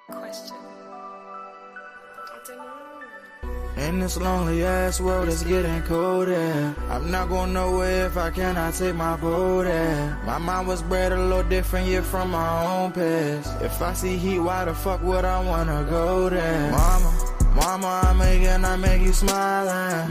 Question. I don't know. In this lonely ass world, it's getting colder. I'm not going nowhere if I cannot take my boat there. My mind was bred a little different, yeah, from my own past. If I see heat, why the fuck would I wanna go there? Mama, I make you smile.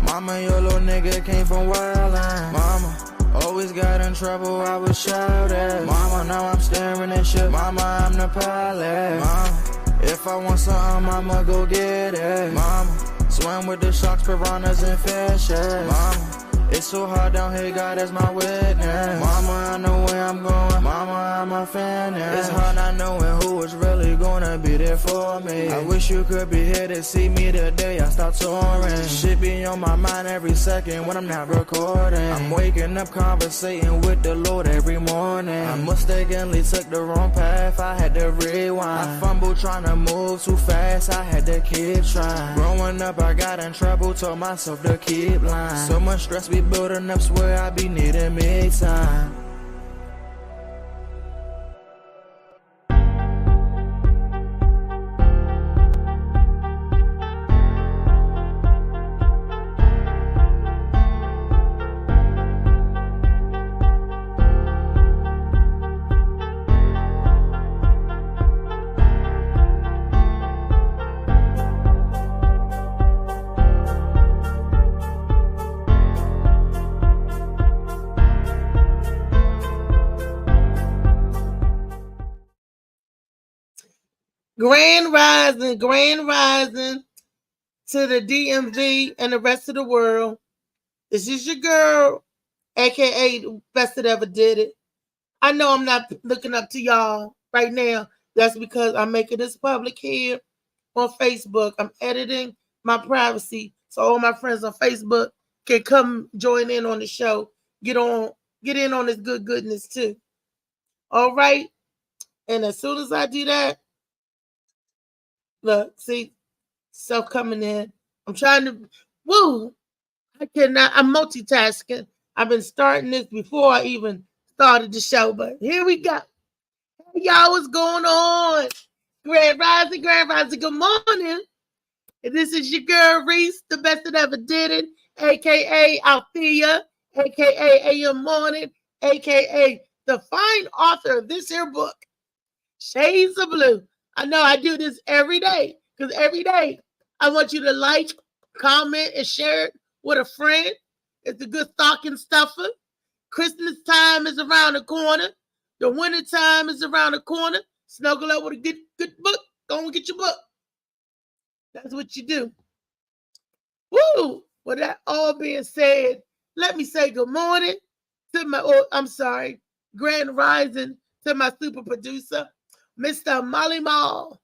Mama, your little nigga came from wildin'. Mama, always got in trouble, I was shouted. Mama, now I'm staring at shit. Mama, I'm the pilot. Mama, if I want something, I'ma go get it. Mama, swim with the sharks, piranhas, and fishes. Mama, it's so hard down here, God is my witness. Mama, I know where I'm going. Mama, I'm a fan. It's hard not knowing who is really gonna be there for me. I wish you could be here to see me the day I start touring. Shit be on my mind every second when I'm not recording. I'm waking up conversating with the Lord every morning. I mistakenly took the wrong path, I had to rewind. I fumbled trying to move too fast, I had to keep trying. Growing up, I got in trouble, told myself to keep lying. So much stress be building up, swear I be needing me time. Grand rising to the DMV and the rest of the world. This is your girl, aka the best that ever did it. I know I'm not looking up to y'all right now. That's because I'm making this public here on Facebook. I'm editing my privacy so all my friends on Facebook can come join in on the show. Get in on this goodness too. All right. And as soon as I do that, look, see, stuff coming in. I'm trying to, I cannot, I'm multitasking. I've been starting this before I even started the show, but here we go. Hey, y'all, what's going on? Grand Rising, good morning. And this is your girl, Reese, the best that ever did it, a.k.a. Althea, a.k.a. AM Morning, a.k.a. the fine author of this here book, Shades of Blue. I know I do this every day because every day I want you to like, comment, and share it with a friend. It's a good stocking stuffer. Christmas time is around the corner. The winter time is around the corner. Snuggle up with a good book. Go and get your book. That's what you do. Woo! With that all being said, let me say good morning to Grand Rising to my super producer, Mr. Molly Mall.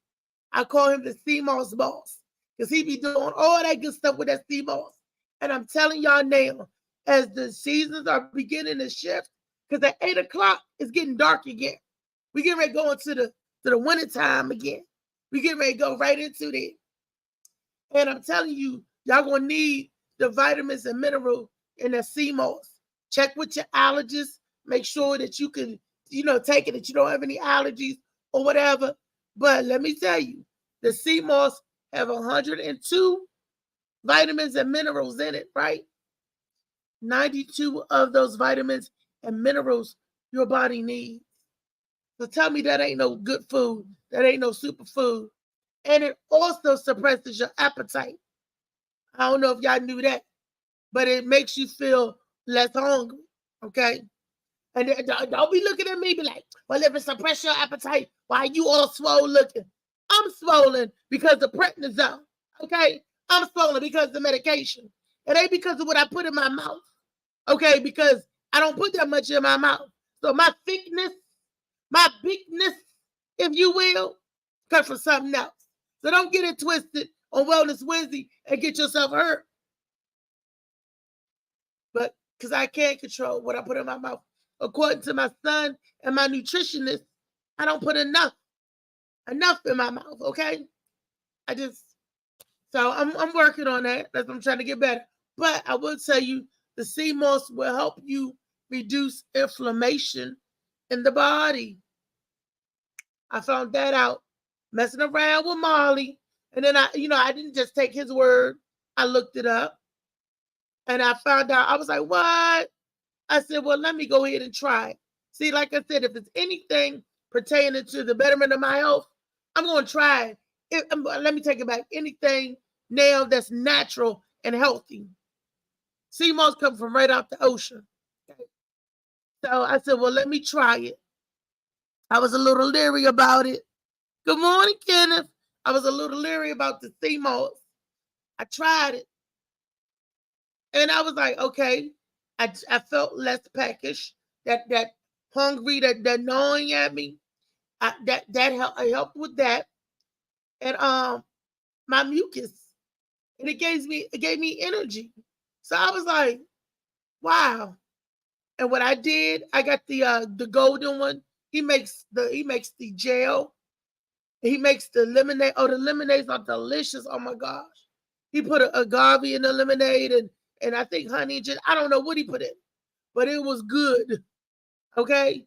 I call him the CMOS boss because he be doing all that good stuff with that CMOS. And I'm telling y'all now, as the seasons are beginning to shift, because at 8 o'clock, it's getting dark again. We get ready to go into the winter time again. We get ready to go right into there. And I'm telling you, y'all going to need the vitamins and minerals in the CMOS. Check with your allergist. Make sure that you can, take it, that you don't have any allergies or whatever. But let me tell you, the CMOS have 102 vitamins and minerals in it, right? 92 of those vitamins and minerals your body needs. So tell me that ain't no good food. That ain't no superfood. And it also suppresses your appetite. I don't know if y'all knew that, but it makes you feel less hungry, okay? And don't be looking at me be like, well, if it suppresses your appetite, why you all swole looking? I'm swollen because of prednisone, okay? I'm swollen because of the medication. It ain't because of what I put in my mouth, okay? Because I don't put that much in my mouth. So my thickness, my bigness, if you will, comes from something else. So don't get it twisted on Wellness Wednesday and get yourself hurt. But because I can't control what I put in my mouth. According to my son and my nutritionist, I don't put enough in my mouth, okay? So I'm working on that. That's what I'm trying to get better. But I will tell you, the CMOS will help you reduce inflammation in the body. I found that out messing around with Molly. And then I didn't just take his word. I looked it up and I found out. I was like, what? I said, well, let me go ahead and try it. See, like I said, if it's anything pertaining to the betterment of my health, I'm going to try it. Let me take it back. Anything now that's natural and healthy. Sea moss come from right out the ocean. Okay. So I said, well, let me try it. I was a little leery about it. Good morning, Kenneth. I was a little leery about the sea moss. I tried it. And I was like, okay. I felt less peckish. That hungry, that gnawing at me. That helped with that. And my mucus. And it gave me energy. So I was like, wow. And what I did, I got the golden one. He makes the gel. He makes the lemonade. Oh, the lemonades are delicious. Oh my gosh. He put a agave in the lemonade and I think honey and I don't know what he put in, but it was good. Okay.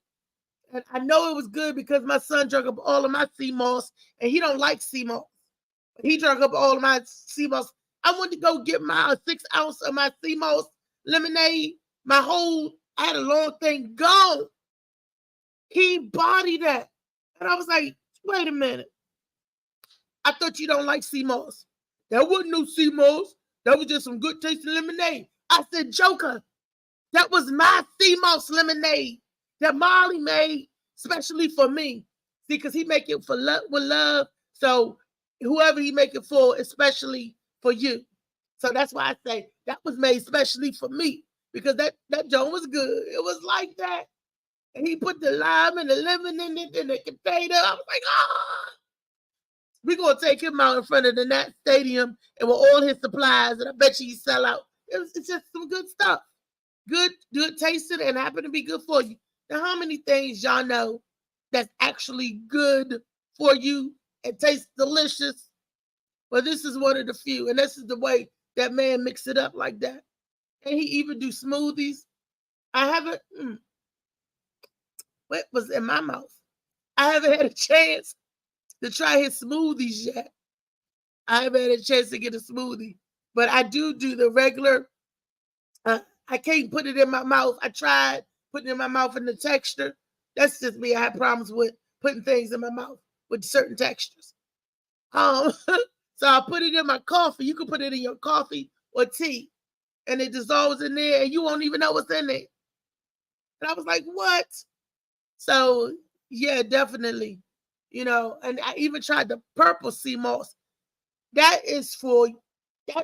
And I know it was good because my son drank up all of my sea moss and he don't like sea moss. He drank up all of my sea moss. I went to go get my 6 ounce of my sea moss lemonade. I had a long thing gone. He bodied that. And I was like, wait a minute. I thought you don't like sea moss. That wasn't no sea moss. That was just some good tasting lemonade. I said, Joker, that was my sea moss lemonade that Molly made especially for me. See, because he make it with love. So whoever he make it for, especially for you. So that's why I say that was made especially for me. Because that joint was good. It was like that. And he put the lime and the lemon in it in the container. I was like, we're going to take him out in front of the Nat Stadium and with all his supplies, and I bet you he sell out. It's just some good stuff. Good tasting and happen to be good for you. Now, how many things y'all know that's actually good for you and tastes delicious? Well, this is one of the few, and this is the way that man mix it up like that. And he even do smoothies. I haven't, what was in my mouth? I haven't had a chance to try his smoothies yet. I haven't had a chance to get a smoothie, but I do the regular. I can't put it in my mouth. I tried putting it in my mouth and the texture. That's just me. I have problems with putting things in my mouth with certain textures. So I put it in my coffee. You can put it in your coffee or tea, and it dissolves in there, and you won't even know what's in it. And I was like, what? So yeah, definitely. And I even tried the purple sea moss. That is for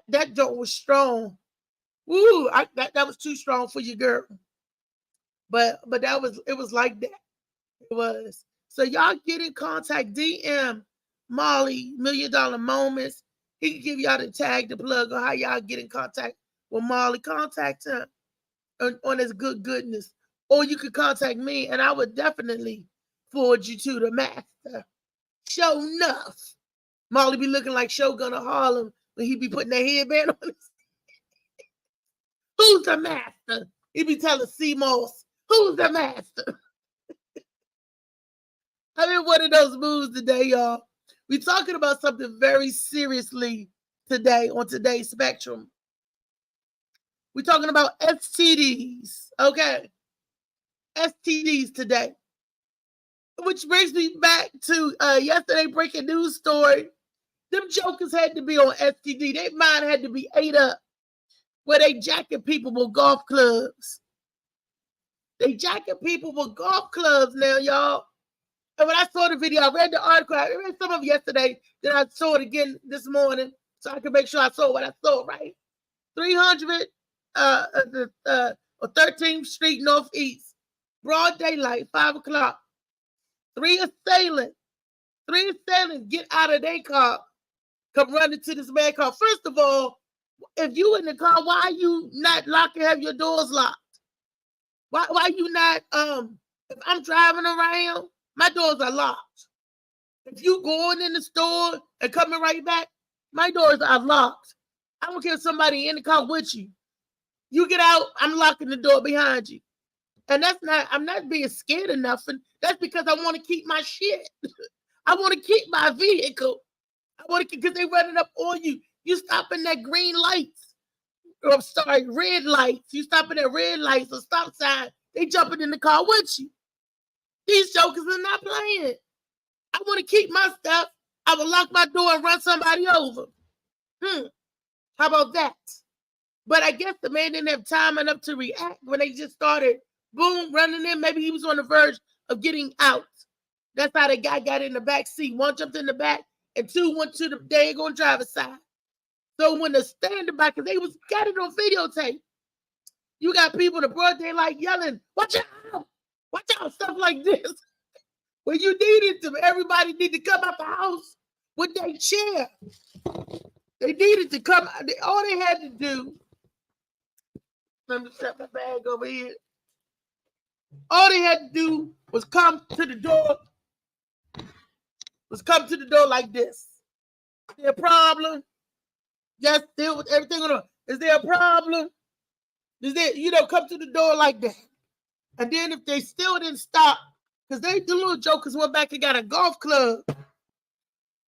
that joint was strong. Woo, that was too strong for you, girl. But it was like that. It was. So y'all get in contact, DM Molly, $1 Million Moments. He can give y'all the tag, the plug on how y'all get in contact with Molly. Contact him on his goodness. Or you could contact me and I would definitely forward you to the master. Show enough. Molly be looking like Shogun of Harlem when he be putting that headband on his. Who's the master? He be telling sea moss, who's the master? I'm in one of those moods today, y'all. We're talking about something very seriously today on today's spectrum. We're talking about STDs, okay? STDs today. Which brings me back to yesterday breaking news story. Them jokers had to be on STD. Their mind had to be ate up where they jacking people with golf clubs. They jacking people with golf clubs now, y'all. And when I saw the video, I read the article. I read some of it yesterday. Then I saw it again this morning so I could make sure I saw what I saw, right? 300 or 13th Street Northeast. Broad daylight, 5 o'clock. Three assailants get out of their car, come running to this man's car. First of all, if you in the car, why are you not locked and have your doors locked? Why you not, if I'm driving around, my doors are locked. If you going in the store and coming right back, my doors are locked. I don't care if somebody in the car with you. You get out, I'm locking the door behind you. And I'm not being scared of nothing. That's because I want to keep my shit. I want to keep my vehicle. I want to, because they running up on you. You stopping at green lights. I'm sorry, red lights. You stopping at red lights or stop sign. They jumping in the car with you. These jokers are not playing. I want to keep my stuff. I will lock my door and run somebody over. How about that? But I guess the man didn't have time enough to react when they just started, boom, running in. Maybe he was on the verge of getting out. That's how the guy got in the back seat. One jumped in the back, and two went to the daggone driver's side. So when the standing by, because they got it on videotape, you got people in the broad daylight yelling, "Watch out! Watch out!" Stuff like this. When you needed to, everybody need to come out the house with their chair. They needed to come. All they had to do. Let me set my bag over here. All they had to do was come to the door. Like this. Is there a problem? Just deal with everything on the. Is there a problem? Is there, come to the door like that. And then if they still didn't stop, because the little jokers went back and got a golf club.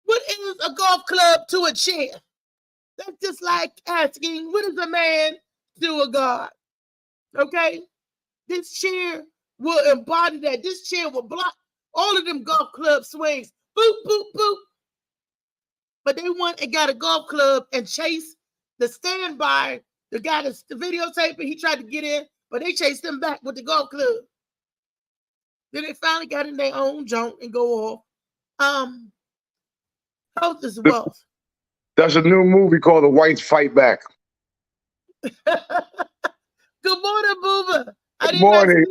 What is a golf club to a chair? That's just like asking, what is a man to a God? Okay? This chair will embody that. This chair will block all of them golf club swings. Boop, boop, boop. But they went and got a golf club and chased the standby. The guy that's the videotape, he tried to get in, but they chased him back with the golf club. Then they finally got in their own junk and go off. Health is wealth. That's a new movie called The Whites Fight Back. Good morning, Booba. Good morning.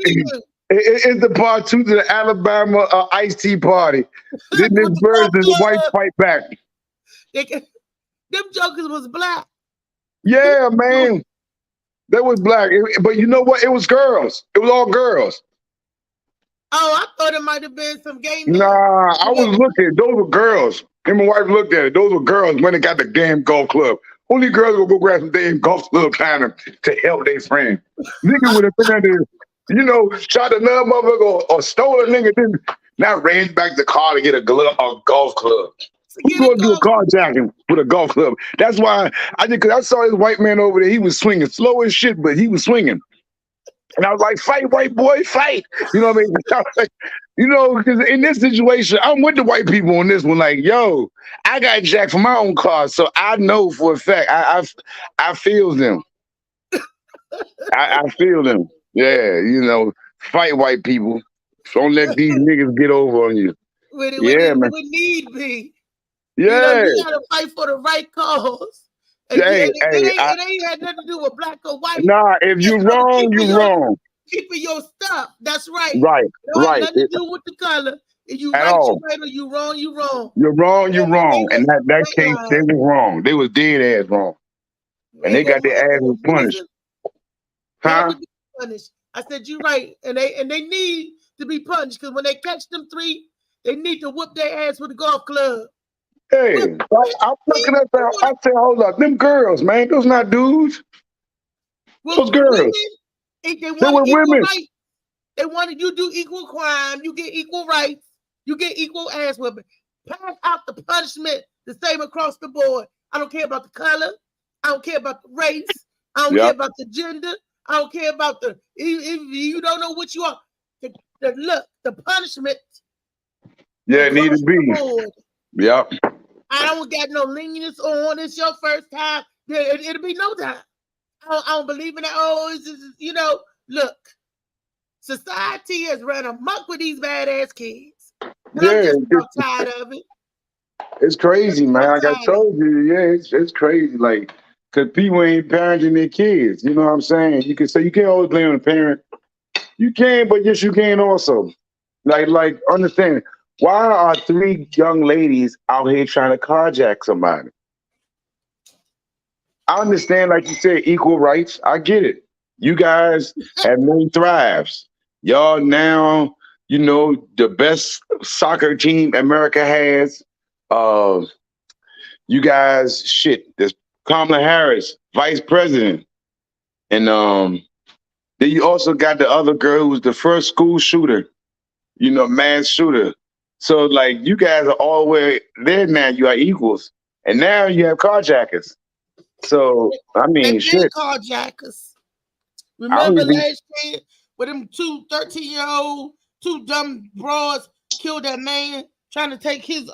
It's the part 2 to the Alabama iced tea party. This version is The Whites Fight Back. Them jokers was black. Yeah, man. That was black. But you know what? It was girls. It was all girls. Oh, I thought it might have been some gay men. Nah, I was looking. Those were girls. And my wife looked at it. Those were girls when they got the damn golf club. Only girls will go grab some damn golf club time to help their friend. Nigga would have been there, shot another motherfucker or stole a nigga, then now ran back to the car to get a golf club. Who's gonna do a carjacking with a golf club? That's why cause I saw this white man over there. He was swinging slow as shit, but he was swinging. And I was like, fight, white boy, fight. You know what I mean? Because in this situation, I'm with the white people on this one. Like, yo, I got jacked for my own car, so I know for a fact. I feel them. I feel them. Yeah, fight white people. Don't let these niggas get over on you. Man. When need be. Yeah. You gotta fight for the right cause. It ain't had nothing to do with black or white. Nah, if you're wrong, you're wrong. Keeping your stuff. That's right. Right. Right. Nothing to do with the color. If you right, you right, or you wrong, you wrong. You're wrong, you're wrong. And that case, they was wrong. They was dead ass wrong. And they got their asses punished. Huh? Punished. I said, you're right. And they need to be punished, because when they catch them three, they need to whoop their ass with a golf club. Hey, I'm looking at that. I said, hold up, them girls, man, those not dudes. Those girls. They want women. Rights. They wanted you to do equal crime. You get equal rights. You get equal ass whipping. Pass out the punishment the same across the board. I don't care about the color. I don't care about the race. I don't care about the gender. I don't care about if you don't know what you are. The punishment. Yeah, it need to be. Yep. I don't got no lenience on. It's your first time. It'll be no time. I don't believe in that. Oh, it's just, look. Society has run amok with these badass kids. I'm just tired of it. It's crazy, man. Like I told you, it's crazy. Like, because people ain't parenting their kids. You know what I'm saying? You can say you can't always blame the parent. You can, but yes, you can also. Like understand. Why are 3 young ladies out here trying to carjack somebody? I understand, like you said, equal rights. I get it. You guys have made thrives. Y'all now, the best soccer team America has. You guys, there's Kamala Harris, vice president. And then you also got the other girl who was the first school shooter, mass shooter. So like you guys are all the way there now. You are equals, and now you have carjackers. So I They mean, been shit. carjackers. I don't Remember even. last year with them two 13-year-old, two dumb broads killed that man trying to take his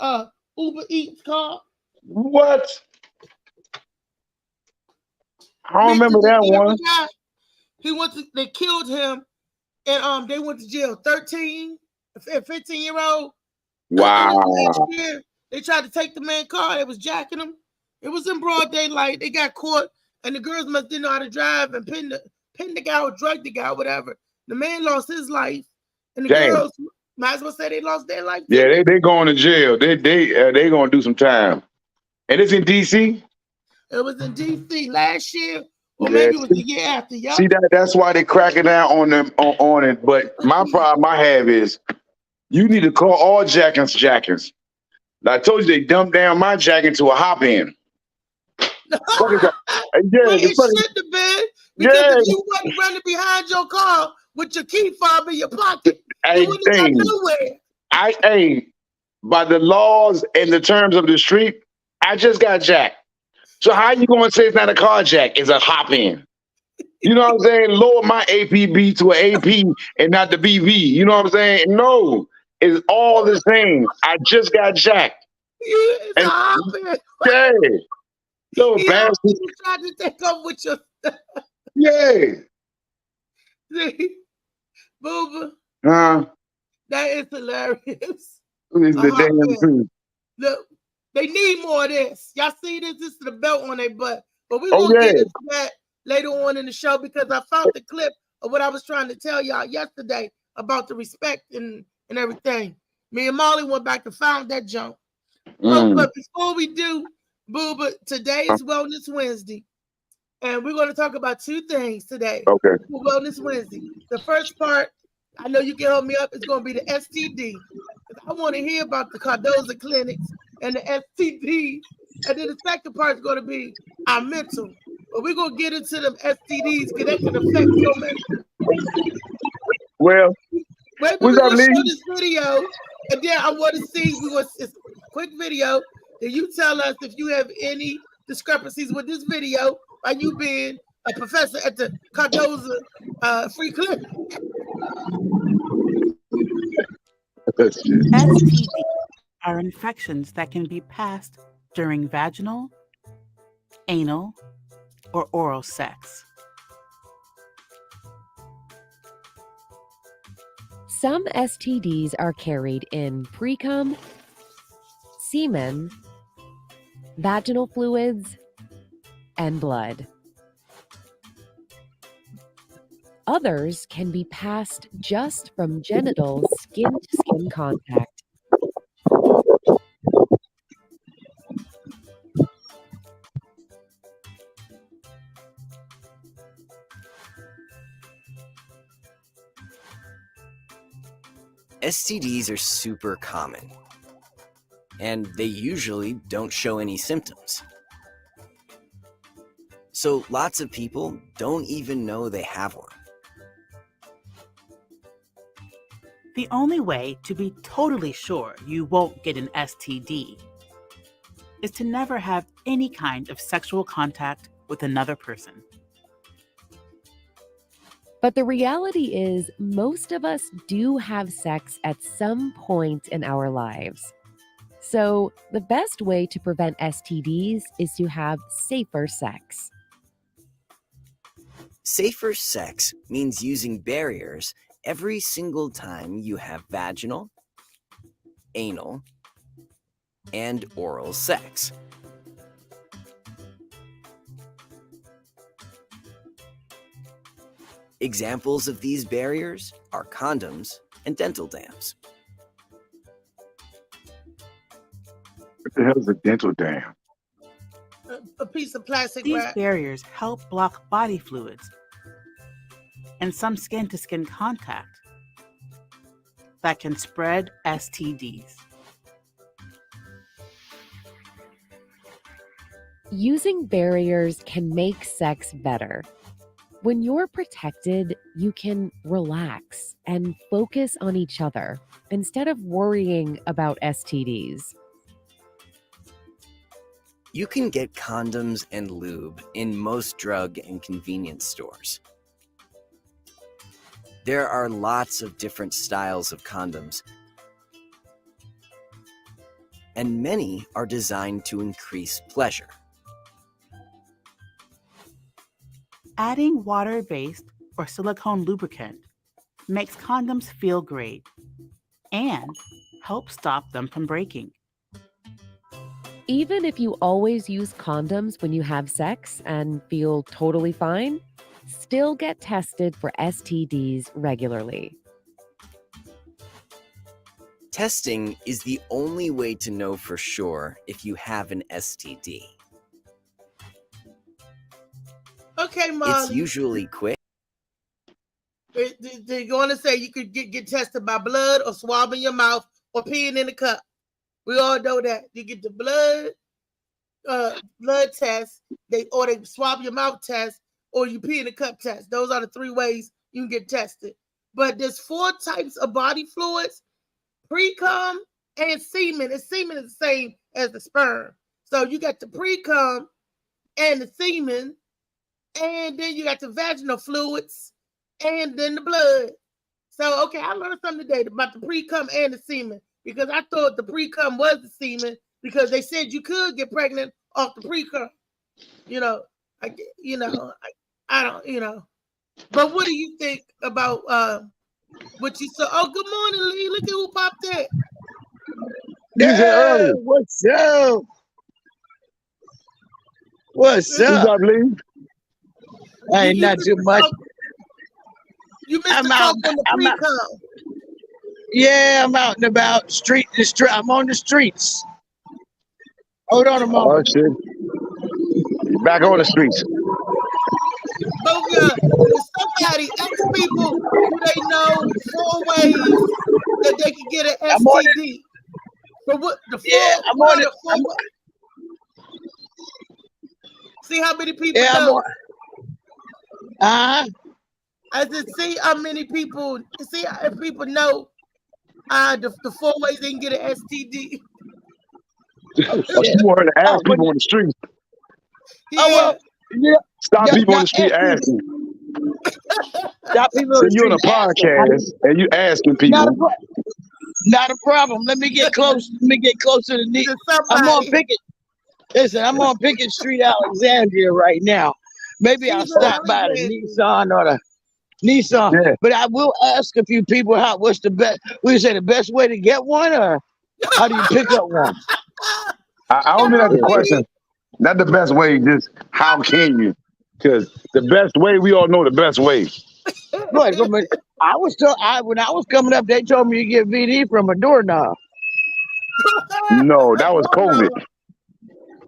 Uber Eats car? What? I don't Mr. remember that Delivery one. guy. They killed him and they went to jail. 13 and 15-year-old. And then last Wow. year they tried to take the man's car. They was jacking him. It was in broad daylight. They got caught, and the girls must didn't know how to drive and pin the guy or drug the guy, or whatever. The man lost his life, and the Damn. girls might as well say they lost their life too. Yeah, they going to jail. They gonna do some time. And it's in DC. It was in DC last year, or Yeah, maybe it was the year after. Y'all. See that's why they cracking down on them on it. But my problem I have is you need to call all jackins jackins. I told you they dumped down my jacket to a hop in. What is that? Yeah, Well, the it fucking, shouldn't have been, because yeah. if you wasn't running behind your car with your key fob in your pocket, Hey, you wouldn't have thing. got nowhere. Hey, by the laws and the terms of the street, I just got jacked. So how you gonna say it's not a carjack? It's a hop in. You know what I'm saying? Lower my APB to an AP and not the BV. You know what I'm saying? No, it's all the same. I just got jacked. It's And a hopping. yeah, little You bastard. tried to take up with your Yeah. Booba. Huh? That is hilarious. It's the damn Yeah. truth. Look, they need more of this. Y'all see this? This is the belt on their butt. But we Oh, will get yeah. into that later on in the show, because I found the clip of what I was trying to tell y'all yesterday about the respect and everything. Me and Molly went back and found that junk. But before we do, Booba, today is Wellness Wednesday. And we're going to talk about two things today. Okay. For Wellness Wednesday. The first part, I know you can help me up, is going to be the STD. I want to hear about the Cardoza clinics and the STD. And then the second part is going to be our mental. But we're going to get into them STDs because that can affect your mental. Well, Maybe we we're got going to show Lee. this video. And then I want to see, it's a quick video. Then you tell us if you have any discrepancies with this video by you being a professor at the Cardoza free clinic. STDs are infections that can be passed during vaginal, anal, or oral sex. Some STDs are carried in pre-cum, semen, vaginal fluids, and blood. Others can be passed just from genital skin-to-skin contact. STDs are super common, and they usually don't show any symptoms. So lots of people don't even know they have one. The only way to be totally sure you won't get an STD is to never have any kind of sexual contact with another person. But the reality is, most of us do have sex at some point in our lives. So the best way to prevent STDs is to have safer sex. Safer sex means using barriers every single time you have vaginal, anal, and oral sex. Examples of these barriers are condoms and dental dams. What the hell is a dental dam? A piece of plastic These wrap. barriers help block body fluids and some skin-to-skin contact that can spread STDs. Using barriers can make sex better. When you're protected, you can relax and focus on each other instead of worrying about STDs. You can get condoms and lube in most drug and convenience stores. There are lots of different styles of condoms, and many are designed to increase pleasure. Adding water-based or silicone lubricant makes condoms feel great and helps stop them from breaking. Even if you always use condoms when you have sex and feel totally fine, still get tested for STDs regularly. Testing is the only way to know for sure if you have an STD. Okay, Mom. It's usually quick. They're going to say you could get tested by blood or swabbing your mouth or peeing in a cup. We all know that. You get the blood test, they swab your mouth test, or you pee in a cup test. Those are the 3 ways you can get tested. But there's 4 types of body fluids: pre-cum and semen. And semen is the same as the sperm. So you got the pre-cum and the semen, and then you got the vaginal fluids, and then the blood. So, okay, I learned something today about the pre-cum and the semen, because I thought the pre-cum was the semen, because they said you could get pregnant off the pre-cum. I don't. But what do you think about what you saw? Oh, good morning, Lee. Look at who popped in. Yeah, what's up? What's What's up? up, Lee? Ain't not too much. You missed I'm the out. coke on the I'm out. pre-cum. Yeah, I'm out and about. I'm on the streets. Hold on a Oh, moment. shit. Back on the streets. But somebody ask people, do they know 4 ways that they can get an I'm on it. STD? So what the 4? Yeah, I'm what on are it. the 4 See how many people Yeah, I'm know? on. Uh-huh. I said, see how many people. See if people know the 4 ways they can get an STD. Oh, Oh, shit. you wanted to ask Oh, people on the street. Yeah. well, yeah. Stop people on Y'all the street ask me. asking. Y'all people So on the you on a street asking. podcast and you asking Not a people. not a problem. Let me get close. Let me get closer to To I'm on somebody. Pickett. Listen, I'm on Pickett Street, Alexandria right now. Maybe I'll She's in stop by the Alexandria. Nissan or the Nissan. Yeah. But I will ask a few people what's the best. Would you say the best way to get one, or how do you pick up one? I don't think that's the question. Not the best way, just how can you? Because the best way, we all know the best way. Right, but when I was coming up, they told me you get VD from a doorknob. No, that was COVID.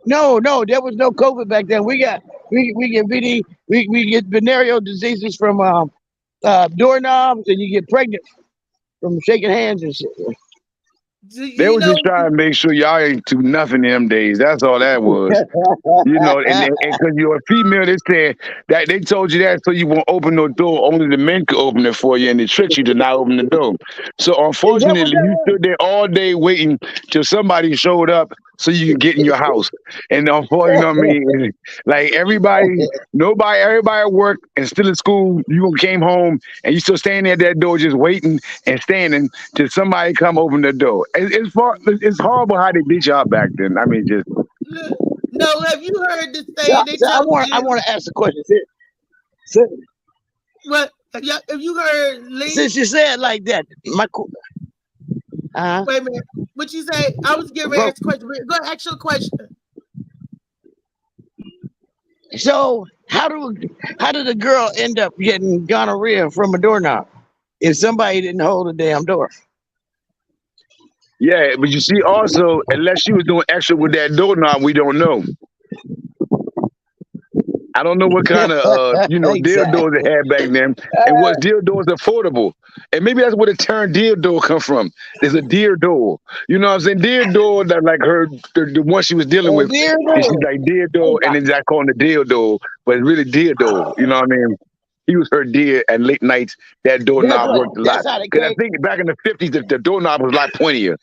No, there was no COVID back then. We get VD. We get venereal diseases from doorknobs, and you get pregnant from shaking hands and shit. They were just trying to make sure y'all ain't do nothing in them days. That's all that was. And because you're a female, they said that they told you that so you won't open no door. Only the men could open it for you, and they tricked you to not open the door. So unfortunately, you stood there all day waiting till somebody showed up so you can get in your house. And unfortunately, you know what I mean? Like everybody at work and still in school, you came home and you still standing at that door just waiting and standing till somebody come open the door. It's horrible how they did y'all back then. I mean, just. No, have you heard this thing? I want to ask a question. What? Have you heard Lee? Since you said it like that, Wait a minute. What you say? I was getting ready to ask a question. Go ahead, ask your question. So how did the girl end up getting gonorrhea from a doorknob if somebody didn't hold the damn door? Yeah, but you see, also, unless she was doing extra with that doorknob, we don't know. I don't know what kind of dildos they had back then, and was dildos affordable? And maybe that's where the term dildo come from. There's a dildo, you know what I'm saying? Dildo, that like the one she was dealing with, and she's like dildo, and then I call it a dildo, but it's really dildo. You know what I mean? He was her dear at late nights. That doorknob worked a lot. That's how they Because I came. think back in the 50s, the doorknob was a lot pointier.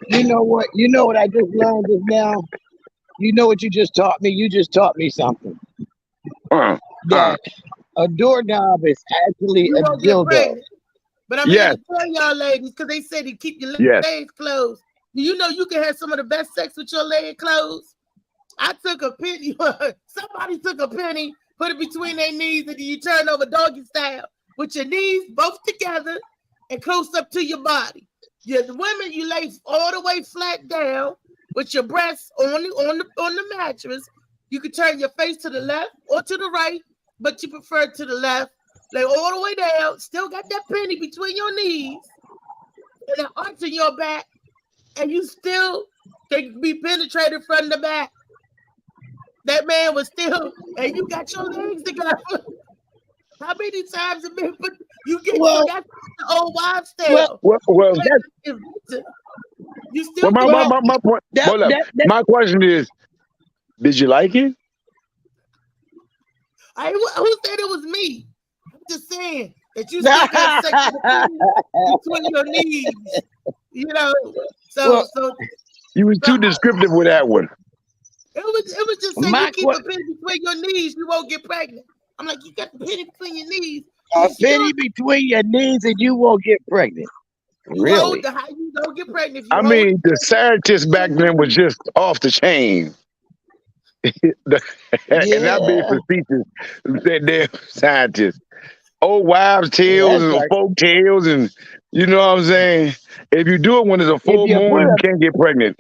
You know what? You know what I just learned just now? You know what you just taught me? You just taught me something. That a doorknob is actually You a won't get dildo. pregnant. But I'm Yes. here to tell y'all ladies, because they said to keep your Yes. legs closed. Do you know you can have some of the best sex with your leg closed? I took a penny. Somebody took a penny, put it between their knees, and then you turn over doggy style with your knees both together and close up to your body. Yeah, the women, you lay all the way flat down with your breasts on the mattress. You can turn your face to the left or to the right, but you prefer to the left. Lay all the way down, still got that penny between your knees and an arch in your back, and you still can be penetrated from the back. That man was still, and you got your legs together. How many times have been put? You get that's the old wives' tale. Well, that's, You still my point. Hold up. My question is, did you like it? Who said it was me? I'm just saying that you still got sex between your knees. You know, so you was too descriptive with that one. It was just saying you keep a penny between your knees, you won't get pregnant. I'm like, you got the penny between your knees. A penny between your knees and you won't get pregnant. Really? How you don't get pregnant? I mean, the scientists back then was just off the chain. And not being facetious, they're scientists. Old wives' tales and folk tales, and you know what I'm saying? If you do it when it's a full moon, you can't get pregnant.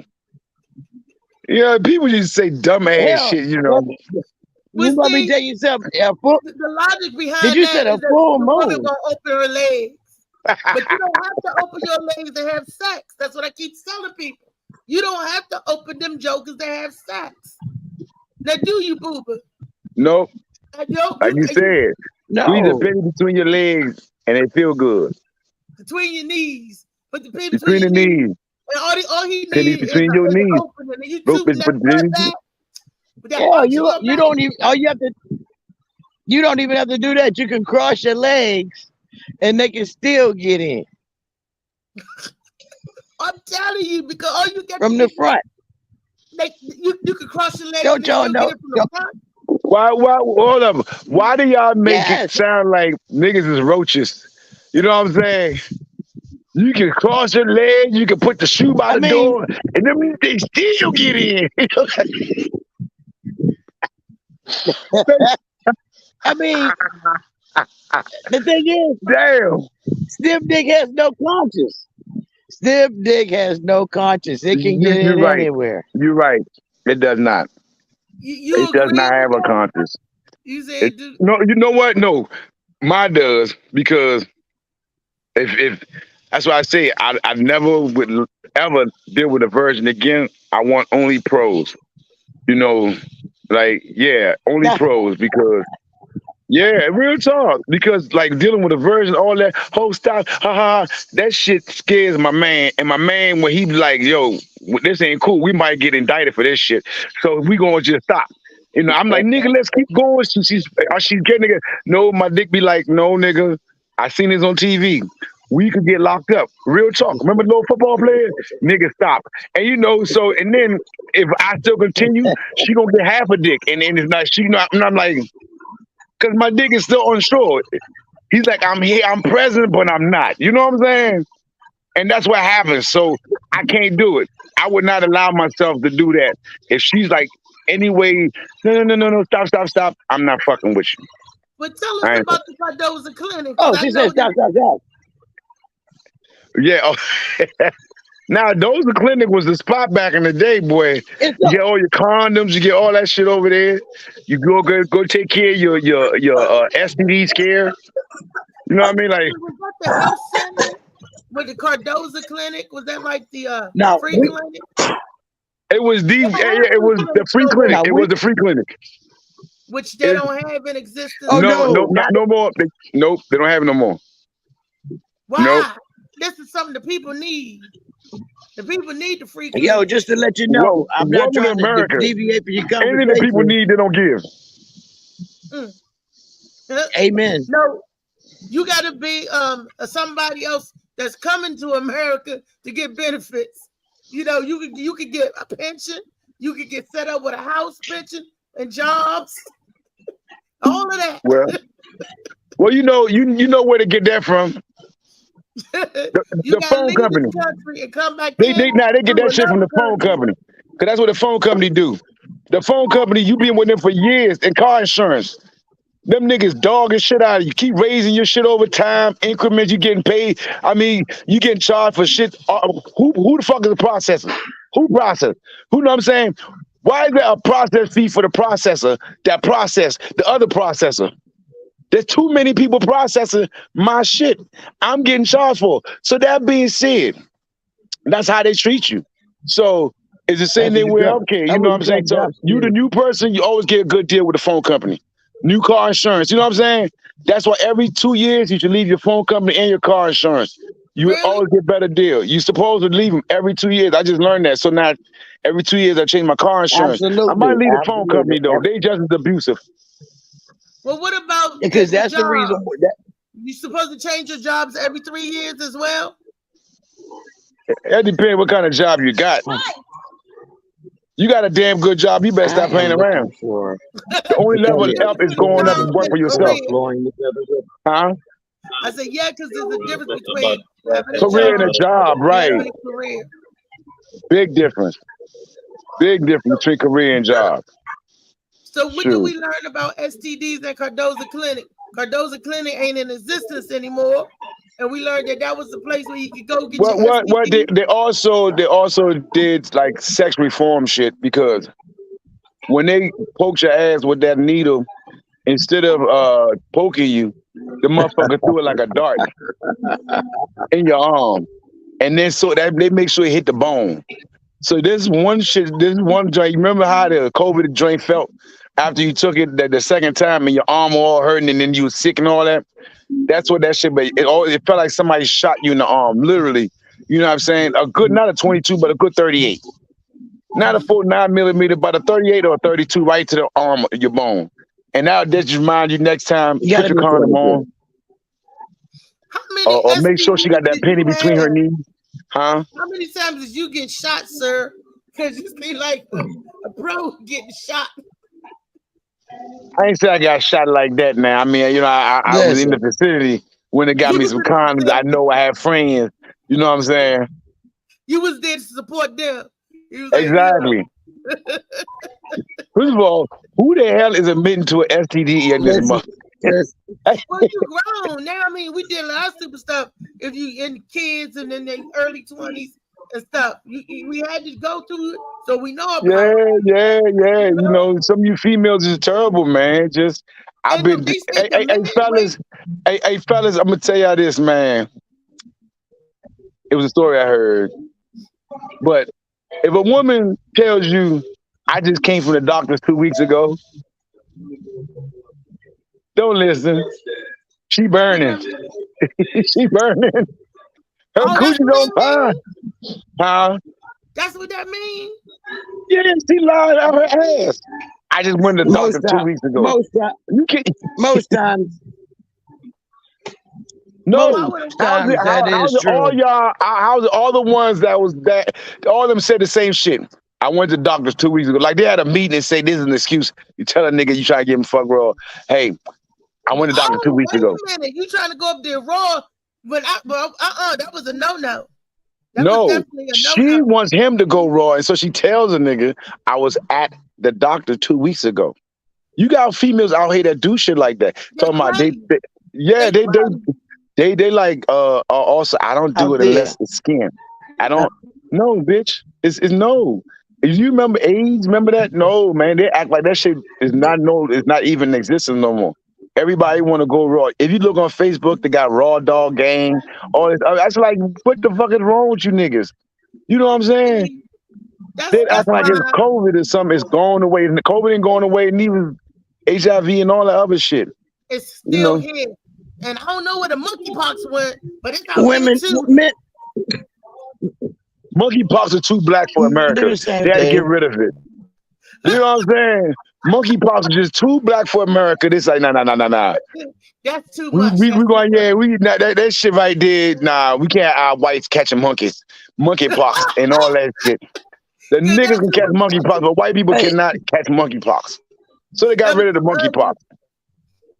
Yeah, people just say dumbass shit, you know. Let me tell you something. The logic behind you that said a is that full the moon. woman gonna open her legs. But you don't have to open your legs to have sex. That's what I keep telling people. You don't have to open them jokers to have sex. Now, do you, booba? Nope. Like you said, squeeze a penny between your legs and it feel good. Between your knees. Put the penny between the knees. And all he penny needs between is your knees. you you don't even you don't even have to do that. You can cross your legs and they can still get in. I'm telling you, because all you get from the front. You can cross your legs. Don't y'all know? Why? Hold up. Why do y'all make it sound like niggas is roaches? You know what I'm saying? You can cross your legs. You can put the shoe by the door, and then they still get in. I mean, the thing is, damn, stiff dick has no conscience. Stiff dick has no conscience. It can get in anywhere. You're right. It does not. It does not have a conscience. You say no. You know what? No, mine does, because if that's why I say I never would ever deal with a virgin again. I want only pros. You know, like only pros, because. Yeah, real talk. Because like dealing with a virgin, all that whole stuff, that shit scares my man. And my man, when he be like, yo, this ain't cool, we might get indicted for this shit. So we gonna just stop. You know, I'm like, nigga, let's keep going. She's getting it. No, my dick be like, no, nigga, I seen this on TV. We could get locked up. Real talk. Remember the little football player? Nigga, stop. And you know, so and then if I still continue, she gonna get half a dick. And then it's not and I'm like, because my dick is still unsure. He's like, I'm here, I'm present, but I'm not. You know what I'm saying? And that's what happens. So I can't do it. I would not allow myself to do that. If she's like, anyway, no, stop. I'm not fucking with you. But tell us about the Cardoza Clinic. Oh, she said stop. Yeah. Oh. Now, Doza Clinic was the spot back in the day, boy. You get all your condoms, you get all that shit over there. You go take care of your STD scare. You know what I mean? Like, was that the health center with the Cardoza Clinic? Was that like the free clinic? It was it was the free clinic. It was the free clinic. Which they don't have in existence. No more. Nope, they don't have it no more. Why? Nope. this is something the people need. The people need the free Yo, clinic. just to let you know, I'm not welcome to trying to America. deviate from your Anything that people conversation. need, they don't give. Amen. No, you got to be somebody else that's coming to America to get benefits. You know, you could get a pension. You could get set up with a house pension and jobs. All of that. Well, you know where to get that from. You The gotta phone leave company. this country and come back. They in get to that shit from the another phone country. company. Cause that's what the phone company do. The phone company, you been with them for years, and car insurance. Them niggas dogging shit out of you. Keep raising your shit over time, increments. You getting paid. I mean, you getting charged for shit. Who the fuck is the processor? Who process? Who know what I'm saying? Why is there a process fee for the processor that process the other processor? There's too many people processing my shit. I'm getting charged for. So that being said, that's how they treat you. So it's the same thing with healthcare. You know what I'm saying? So you the new person, you always get a good deal with the phone company. New car insurance. You know what I'm saying? That's why every 2 years you should leave your phone company and your car insurance. You always get better deal. You supposed to leave them every 2 years. I just learned that. So now every 2 years I change my car insurance. Absolutely. I might leave the phone company though. They just as abusive. Well, what about Because the that's the job? reason. You supposed to change your jobs every 3 years as well? That depends what kind of job you got. You got a damn good job. You better stop playing around. The only level up is going up and work for yourself. Huh? I said, yeah, because there's a difference between having a Career job and a job, and right? having a career. Big difference. Big difference between career and job. So when did we learn about STDs at Cardozo Clinic? Cardozo Clinic ain't in existence anymore, and we learned that was the place where you could go get your STD. They also did like sex reform shit, because when they poked your ass with that needle, instead of poking you, the motherfucker threw it like a dart in your arm, and then so that they make sure it hit the bone. So this one joint. You remember how the COVID joint felt after you took it the second time, and your arm all hurting, and then you was sick and all that? That's what that shit. But it felt like somebody shot you in the arm, literally. You know what I'm saying? A good, not a 22, but a good 38. Not a 49 millimeter, but a 38 or a 32 right to the arm, your bone. And now that just remind you next time, put your condom on. Or make sure she got that penny between her knees. Huh? How many times did you get shot, sir? Because you seem like a pro getting shot. I ain't say I got shot like that now. I mean, you know, I was in the vicinity when they got me some condoms. I know I have friends. You know what I'm saying? You was there to support them. Exactly. First of all, who the hell is admitting to an STD in this month? Well, you grown now. I mean, we did a lot of stupid stuff. If you in kids and in their early 20s and stuff, we had to go through it, so we know about it. Yeah. You know, some of you females is terrible, man. Just I've been. Hey, fellas, I'm gonna tell y'all this, man. It was a story I heard, but if a woman tells you, "I just came from the doctor's 2 weeks ago," don't listen. She burning. She burning. Her coochie's on fire. Huh? That's what that means? Yeah, she lied out her ass. I just went to the doctor 2 weeks ago. Most times. No, how's all y'all? How's all the ones that was that? All of them said the same shit. I went to the doctors 2 weeks ago. Like they had a meeting and say this is an excuse. You tell a nigga you try to get him fuck raw. Hey, I went to the doctor 2 weeks ago. Wait a minute, you trying to go up there raw? But that was a no. No, she wants him to go raw, and so she tells a nigga, "I was at the doctor 2 weeks ago." You got females out here that do shit like that. Talking about they like also I don't do it unless it's skin. I don't no bitch. It's no. If you remember AIDS, remember that? No, man, they act like that shit is it's not even existing no more. Everybody want to go raw. If you look on Facebook, they got Raw Dog Gang. All this. That's like, what the fuck is wrong with you niggas? You know what I'm saying? They act like it's COVID or something. It's going away. COVID ain't going away. Neither HIV and all that other shit. It's still here. And I don't know where the monkeypox went, but it's out there Women, too. men, Monkeypox is too black for do America. the same They had to get thing. rid of it. You know what I'm saying? Monkeypox is just too black for America. This like nah. That's too We much. we, That's we too going much. nah, that shit right there. Nah, we can't our whites catching monkeypox and all that shit. The Yeah, niggas that's can too catch much. monkeypox, but white people Hey, cannot catch monkeypox. So they got That was rid of the too monkeypox. ugly.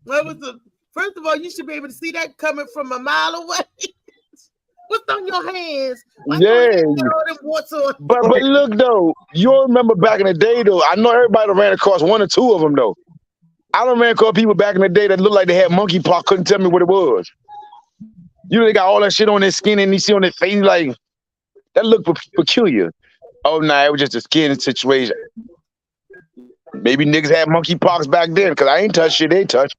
What was the first of all, you should be able to see that coming from a mile away. What's on your hands? Why your Yeah, hands got all them warts on? but look though, you remember back in the day though. I know everybody ran across one or two of them though. I don't ran across people back in the day that looked like they had monkeypox, couldn't tell me what it was. You know, they got all that shit on their skin and you see on their face like that look peculiar. Oh nah, it was just a skin situation. Maybe niggas had monkeypox back then because I ain't touched shit they touched.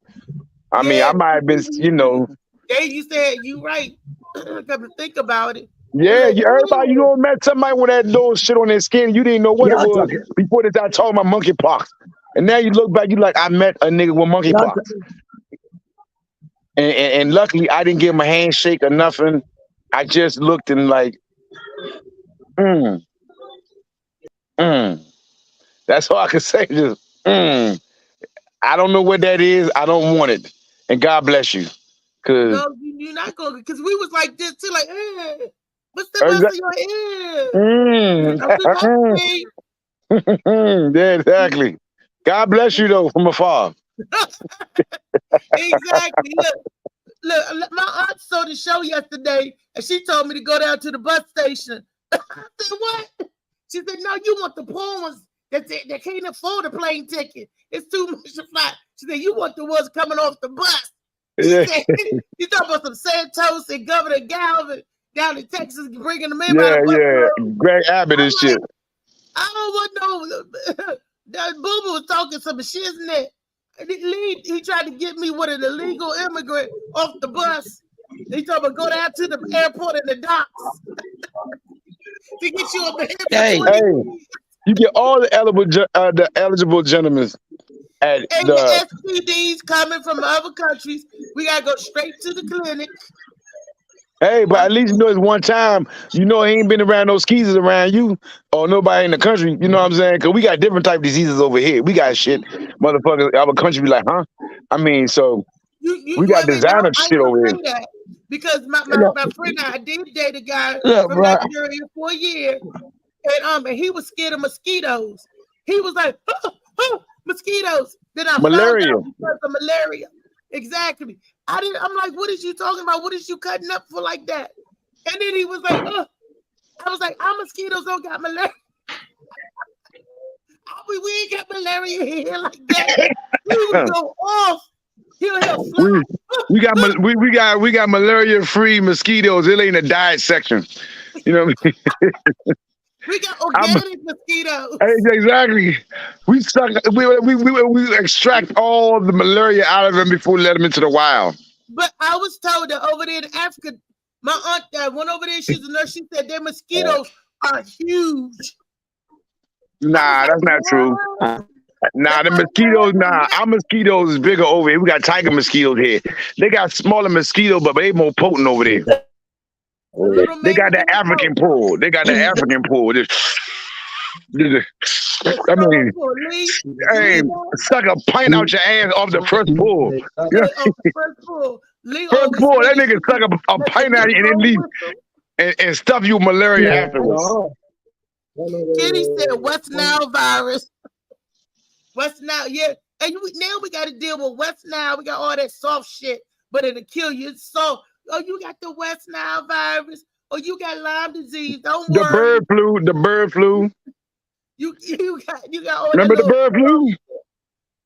I mean, I might have been, you know. They you said you right. Come to think about it. Yeah, Like, everybody, you all met somebody with that little shit on their skin. You didn't know what it y'all was talking. before they started talking about monkeypox. And now you look back, you like, I met a nigga with Y'all monkeypox. talking. And luckily, I didn't give him a handshake or nothing. I just looked and like, mm. That's all I can say. Just, I don't know what that is. I don't want it. And God bless you. Cause no, you're not going because we was like this too, like, what's the rest of your ear? yeah, exactly. God bless you though from afar. Exactly. Look, my aunt saw the show yesterday and she told me to go down to the bus station. I said, what? She said, no, you want the poor ones that can't afford a plane ticket. It's too much to fly. She said, you want the ones coming off the bus. Yeah. You talking about some Santos and Governor Galvin down in Texas bringing them in by Yeah, the bus road. Greg Abbott and shit. I don't want no. That Boo Boo was talking some shiznit. He tried to get me with an illegal immigrant off the bus. He told me to go down to the airport and the docks to get you up ahead Hey. for 20 Hey, you get all the eligible gentlemen at and the. the STDs coming from other countries. We gotta go straight to the clinic. Hey, but at least you know it's one time. You know he ain't been around no skeezers around you or nobody in the country. You know what I'm saying? Because we got different type of diseases over here. We got shit, motherfuckers. Our country be like, huh? I mean, so we got designer I shit over here. say that because my friend I did date a guy Look, from bro. Nigeria for a year, and he was scared of mosquitoes. He was like, mosquitoes. Then I Malaria. found out because of malaria. Exactly. I'm like, what is you talking about? What is you cutting up for like that? And then he was like, I was like, our mosquitoes don't got malaria. We ain't got malaria here like that. He would go off. He'll fly. We got malaria free mosquitoes. It ain't a diet section. You know what I mean? We got organic mosquitoes. Exactly. We extract all the malaria out of them before we let them into the wild. But I was told that over there in Africa, my aunt that went over there, she's a nurse. She said their mosquitoes are huge. Nah, that's not true. Nah, the mosquitoes, our mosquitoes is bigger over here. We got tiger mosquitoes here. They got smaller mosquitoes, but they more potent over there. They got the African pull. They got the African pull. I mean, hey, suck a pint out your ass off the first pull. First pull. First pull, that nigga suck a pint out and then leave and stuff you with malaria afterwards. Kitty said West Nile virus. West Nile, yeah. And now we got to deal with West Nile. We got all that soft shit, but it'll kill you. It's soft. Oh, you got the West Nile virus. Oh, you got Lyme disease. Don't worry. The bird flu. You got all Remember the bird flu?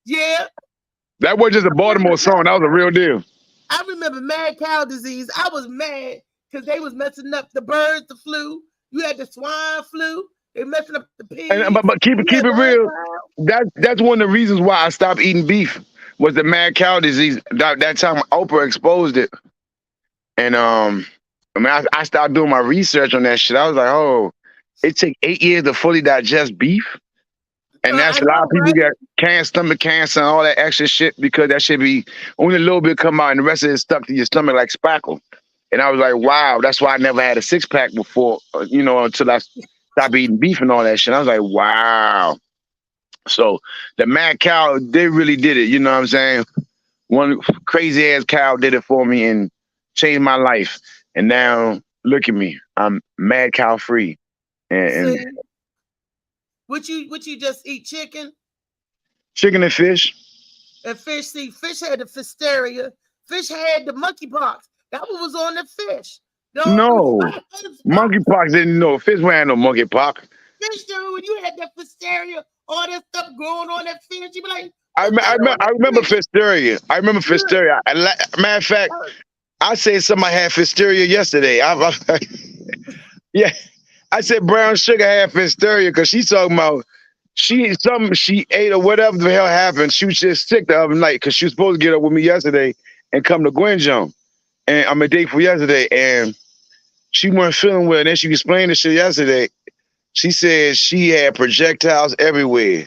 Yeah. That wasn't just a Baltimore song. That was a real deal. I remember mad cow disease. I was mad because they was messing up the birds, the flu. You had the swine flu. They messing up the pigs. But keep it real. That's one of the reasons why I stopped eating beef was the mad cow disease. That time Oprah exposed it. And I started doing my research on that shit. I was like, oh, it took 8 years to fully digest beef. And that's I a lot know, of people right? get stomach cancer and all that extra shit because that should be only a little bit come out and the rest of it stuck to your stomach like spackle. And I was like, wow, that's why I never had a 6-pack before, until I stopped eating beef and all that shit. I was like, wow. So the mad cow, they really did it. You know what I'm saying? One crazy ass cow did it for me and changed my life. And now look at me, I'm mad cow free. And See, would you just eat chicken chicken and fish. and fish? See, fish had the hysteria. Fish had the monkeypox. That one was on the fish. No, Fish monkeypox didn't know. Fish had no monkeypox. dude, when you had that hysteria, all that stuff growing on that fish, you be like, I remember Fisteria. I remember Fisteria. Matter of fact, I said somebody had Fisteria yesterday. Yeah, I said brown sugar had Fisteria because she's talking about she ate or whatever the hell happened. She was just sick the other night because she was supposed to get up with me yesterday and come to Gwenjum. And I'm a date for yesterday, and she wasn't feeling well. And then she explained this shit yesterday. She said she had projectiles everywhere,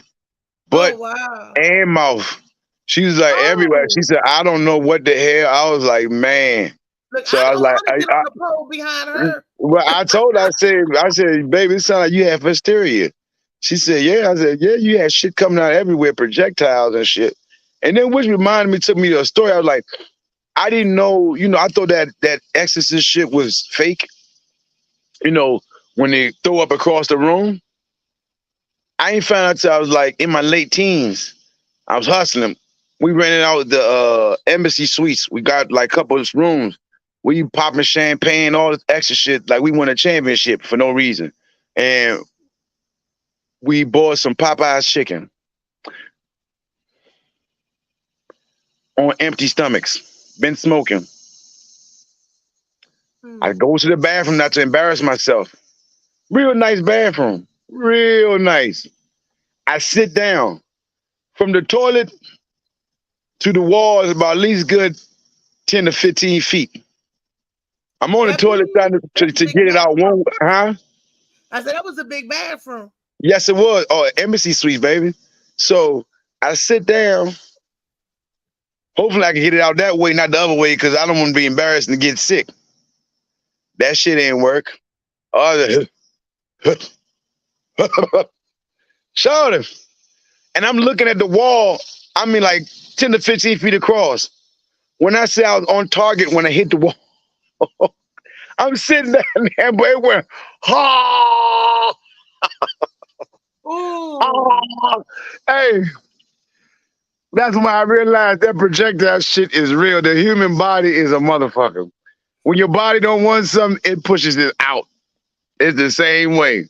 butt wow. and mouth. She was like everywhere. She said, I don't know what the hell. I was like, man. Look, So I was don't like, want to get on the pole behind her. well, I told her, I said, baby, it sounded like you had hysteria. She said, yeah. I said, yeah, you had shit coming out everywhere, projectiles and shit. And then which reminded me, took me to a story. I was like, I didn't know, I thought that exorcist shit was fake. When they throw up across the room. I ain't found out till I was like in my late teens. I was hustling. We rented out the Embassy Suites. We got like a couple of rooms. We popping champagne, all this extra shit. Like we won a championship for no reason. And we bought some Popeye's chicken on empty stomachs. Been smoking. I go to the bathroom not to embarrass myself. Real nice bathroom. Real nice. I sit down. From the toilet to the wall is about at least good 10 to 15 feet. I'm on the toilet trying to get it out. Huh? I said, that was a big bathroom. Yes, it was. Oh, Embassy Suites, baby. So I sit down. Hopefully I can get it out that way, not the other way, because I don't want to be embarrassed and get sick. That shit ain't work. Showed him. And I'm looking at the wall, I mean like 10 to 15 feet across. When I say I was on target when I hit the wall, I'm sitting down there, but it went, hey, that's when I realized that projectile shit is real. The human body is a motherfucker. When your body don't want something, it pushes it out. It's the same way.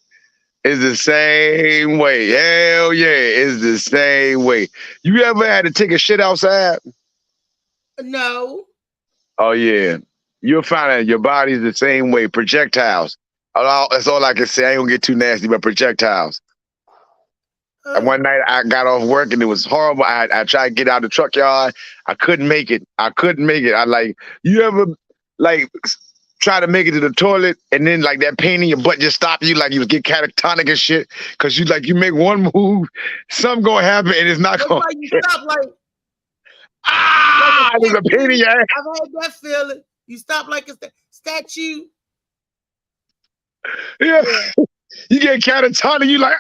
It's the same way. Hell yeah, it's the same way. You ever had to take a shit outside? No. Oh yeah. You'll find that your body's the same way. Projectiles. That's all I can say. I ain't gonna get too nasty, but projectiles. And one night I got off work and it was horrible. I tried to get out of the truck yard. I couldn't make it. You ever try to make it to the toilet and then like that pain in your butt just stop you, like you get catatonic and shit, because you make one move, something gonna happen and it's not gonna. You stop like there's a pain in your ass. I've had that feeling. You stop like a statue. Yeah. You get catatonic, you like.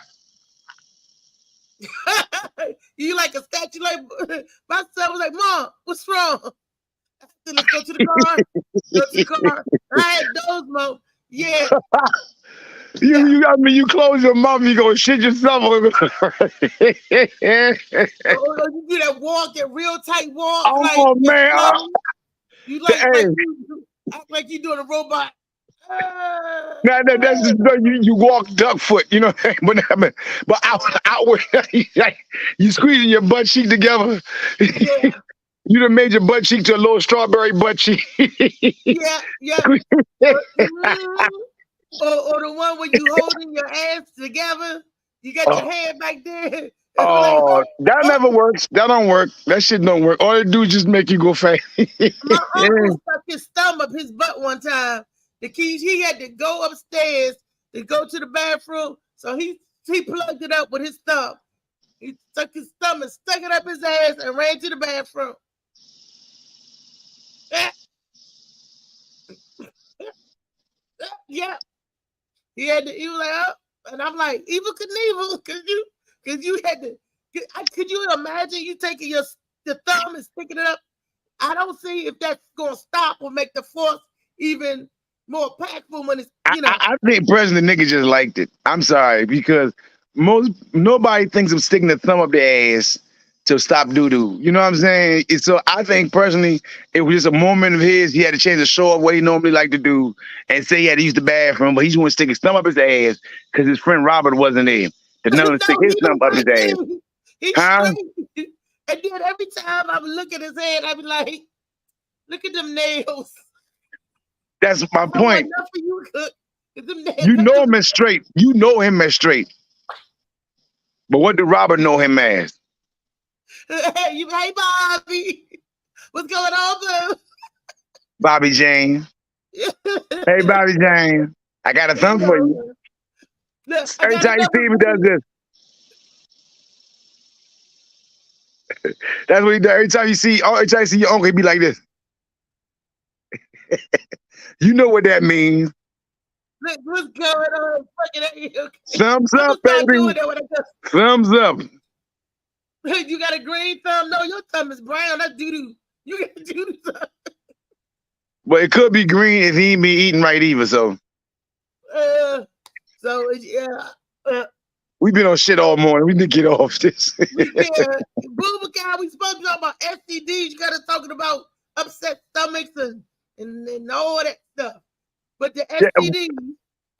You like a statue. Like my son was like, Mom, what's wrong? I said, let's go to the car. Go to the car. I had those moments. Yeah. You close your mouth, you go shit yourself. You do that walk, that real tight walk. Oh man. You act like you doing a robot. Now that's just you walk duck foot, you know. But outward, you squeezing your butt cheek together. Yeah. You done made your butt cheek to a little strawberry butt cheek. Yeah. Or the one where you holding your ass together. You got your hand back there. Oh, that never works. That don't work. That shit don't work. All it do is just make you go fast. My uncle stuck his thumb up his butt one time. The keys, he had to go upstairs to go to the bathroom. So he plugged it up with his thumb. He took his stomach, stuck it up his ass, and ran to the bathroom. Yeah. He was like, oh. And I'm like, Evel Knievel, because you had to. Could you imagine you taking your thumb and sticking it up? I don't see if that's gonna stop or make the force even more impactful when it's I think President nigga just liked it. I'm sorry, because nobody thinks of sticking the thumb up their ass to stop doo-doo. You know what I'm saying? So I think personally, it was just a moment of his. He had to change the show of what he normally like to do and say he had to use the bathroom, but he just want to stick his thumb up his ass because his friend Robert wasn't there. To know to stick his thumb up his ass. He's straight. And then every time I would look at his head, I'd be like, look at them nails. That's my point. You know him as straight. You know him as straight. But what did Robert know him as? Hey, Bobby. What's going on, boo? Bobby Jane. Hey, Bobby Jane. I got a thumb for you. Look, every time you see him, he does this. That's what he does. Every time you see your uncle, he be like this. You know what that means. Look, what's going on? Thumbs up, baby. Thumbs up. You got a green thumb? No, your thumb is brown. That's doo-doo. You got a doo-doo thumb. But it could be green if he ain't be eating right either, so. We've been on shit all morning. We need to get off this. Booba, we supposed to talk about STDs. You got to talking about upset stomachs and all that stuff. But the STDs,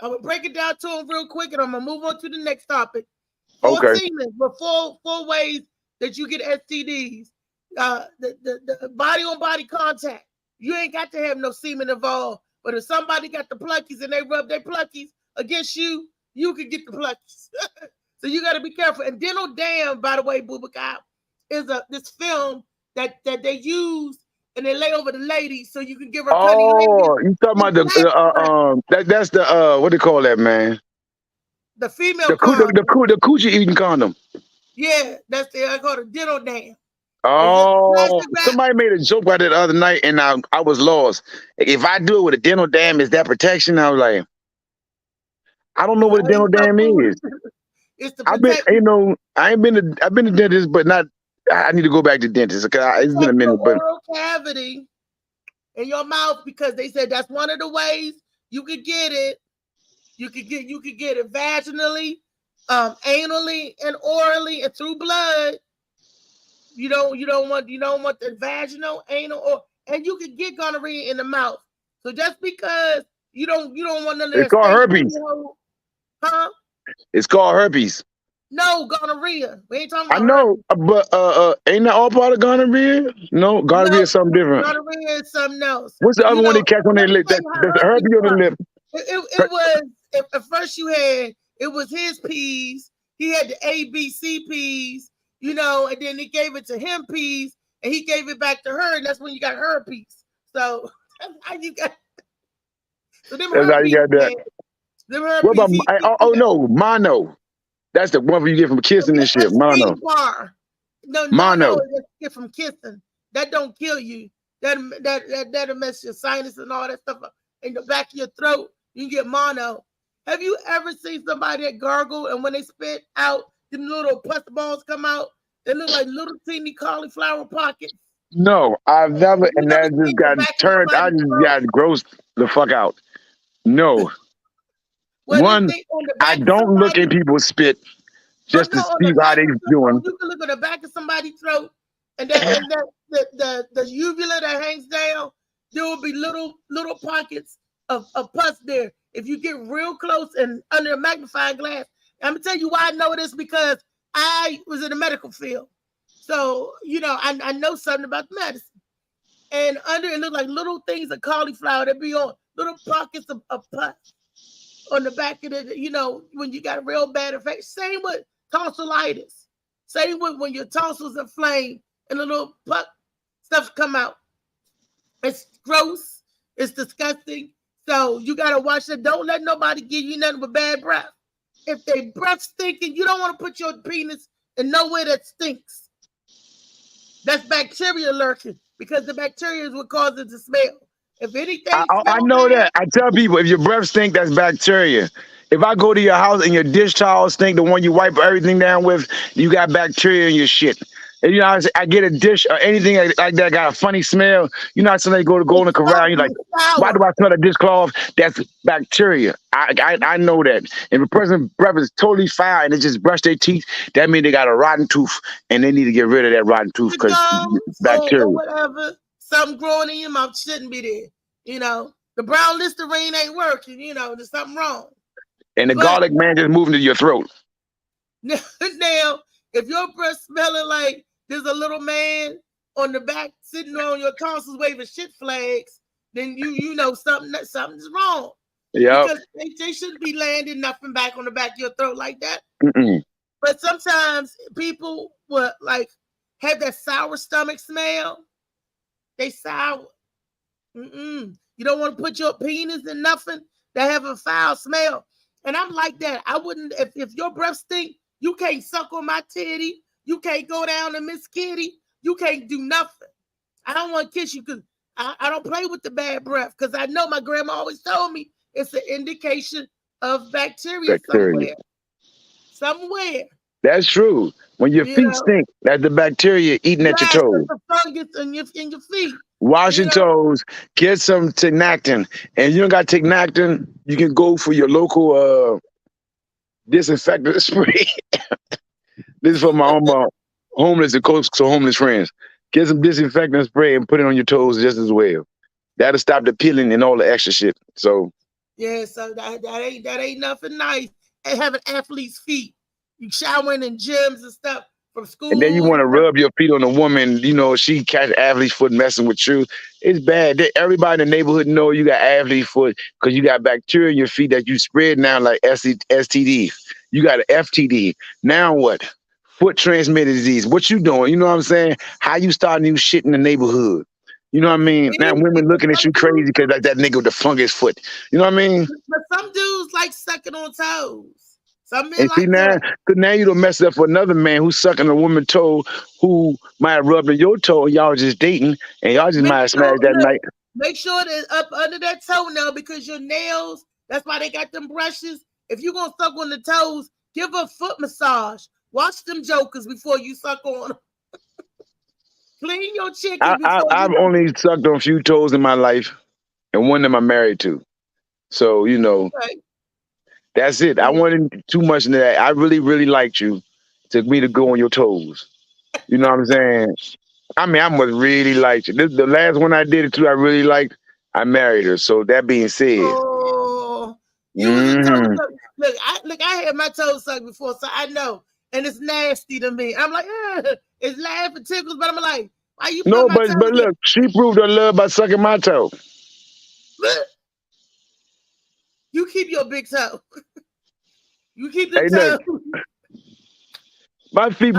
I'm going to break it down to them real quick, and I'm going to move on to the next topic. Four ways that you get STDs. The body-on-body contact. You ain't got to have no semen involved. But if somebody got the pluckies and they rub their pluckies against you, you can get the pluckies. So you got to be careful. And Dental Dam, by the way, Booba Cop, is this film that they use and they lay over the lady so you can give her you talking about that's the what do you call that, man? The female condom. The coochie eating condom. Yeah, that's I call it Dental Dam. Oh, somebody made a joke about it the other night and I was lost. If I do it with a dental dam, is that protection? I was like, I don't know what a dental dam is. It's the I've been to dentist, but not. I need to go back to dentist because it's been a minute. But oral cavity in your mouth, because they said that's one of the ways you could get it. You could get it vaginally, anally, and orally, and through blood. You don't want the vaginal, anal, and you can get gonorrhea in the mouth. So just because you don't want none of that. It's called herpes. Huh? It's called herpes. No, gonorrhea. We ain't talking about. I know, but ain't that all part of gonorrhea? No, gonorrhea is something different. Gonorrhea is something else. What's the other one they catch on their lip? That's the herpes on the lip. It was at first it was his peas. He had the ABC peas, and then they gave it to him peas, and he gave it back to her, and that's when you got herpes. So that's how you got. So that's how you got that. What about mono? That's the one you get from kissing and shit. Mono. Mono get from kissing. That don't kill you. That'll mess your sinus and all that stuff up in the back of your throat. You get mono. Have you ever seen somebody that gargle and when they spit out, them little pus balls come out? They look like little teeny cauliflower pockets. No, I've never, and that just got turned. I just got grossed the fuck out. No. I don't look at people's spit just to see how they doing. You can look at the back of somebody's throat, and the uvula that hangs down, there will be little pockets of pus there. If you get real close and under a magnifying glass, I'm gonna tell you why I know this, because I was in the medical field, so I know something about medicine. And under it look like little things of cauliflower that be on little pockets of pus on the back of the, when you got a real bad infection. Same with tonsillitis. Same with when your tonsils inflamed and the little stuff come out. It's gross. It's disgusting. So you got to watch it. Don't let nobody give you nothing but bad breath. If they breath stinking, you don't want to put your penis and nowhere that stinks. That's bacteria lurking because the bacteria is what causes it to smell. If anything I smells know bad, that. I tell people if your breath stink, that's bacteria. If I go to your house and your dish towel stink, the one you wipe everything down with, you got bacteria in your shit. And you know, I get a dish or anything like that got a funny smell. You know, how somebody go to it's Golden Corral, and you're like, salt and why do sour. I smell a dishcloth? That's bacteria. I know that. If a person's breath is totally foul and they just brush their teeth, that means they got a rotten tooth and they need to get rid of that rotten tooth The because gums or bacteria. whatever, something growing in your mouth shouldn't be there. You know, the brown Listerine ain't working. You know, there's something wrong. And the But garlic man just moving to your throat. now, if your breath smelling like there's a little man on the back sitting on your tonsils waving shit flags, then you know something's wrong Yep. because they shouldn't be landing nothing back on the back of your throat like that. Mm-mm. But sometimes people will like have that sour stomach smell. They sour. You don't want to put your penis in nothing that have a foul smell. And I'm like that. I wouldn't, if your breath stink, you can't suck on my titty. You can't go down to Miss Kitty. You can't do nothing. I don't want to kiss you because I don't play with the bad breath because I know my grandma always told me it's an indication of bacteria Bacteria. somewhere. That's true. When your You feet know, stink, that's the bacteria eating at your right? toes. It's the fungus in your feet. Wash You your know, toes, get some Tinactin. And you don't got Tinactin, you can go for your local disinfectant spray. This is for my homeless and close to homeless friends. Get some disinfectant spray and put it on your toes just as well. That'll stop the peeling and all the extra shit. So yeah. So that ain't nothing nice. And having athlete's feet, you showering in gyms and stuff from and then you school. want to rub your feet on a woman, you know, she catch athlete foot messing with you. It's bad. Everybody in the neighborhood know you got athlete foot because you got bacteria in your feet that you spread now like STD. You got an FTD. Now what? Foot transmitted disease. What you doing? You know what I'm saying? How you starting new shit in the neighborhood? You know what I mean? Now women But looking at you crazy because like that nigga with the fungus foot. You know what I mean? some dudes like sucking on toes. Some men And see like now, that. cause now you don't mess up for another man who's sucking a woman's toe who might have rubbed on your toe and y'all just dating and y'all just Make might have sure, smashed that look, night. make sure that up under that toenail because your nails. That's why they got them brushes. If you're gonna suck on the toes, give a foot massage. Wash them jokers before you suck on them. Clean your chickens before I've you. only sucked on a few toes in my life and one of them I'm married to. So, you know, Okay. that's it. I wanted too much into that. I really, really liked you. Took me to go on your toes. You know what I'm saying? I mean, I must really like you. The last one I did it to, I really liked. I married her. So that being said, Oh, you was a toe mhm. suck. Look, I had my toes sucked before, so I know. And it's nasty to me. I'm like, it's laughing tickles, but I'm like, why you put No, my but toes look, she proved her love by sucking my toe. up? You keep your big toe. You keep them Hey, look, toes. my feet.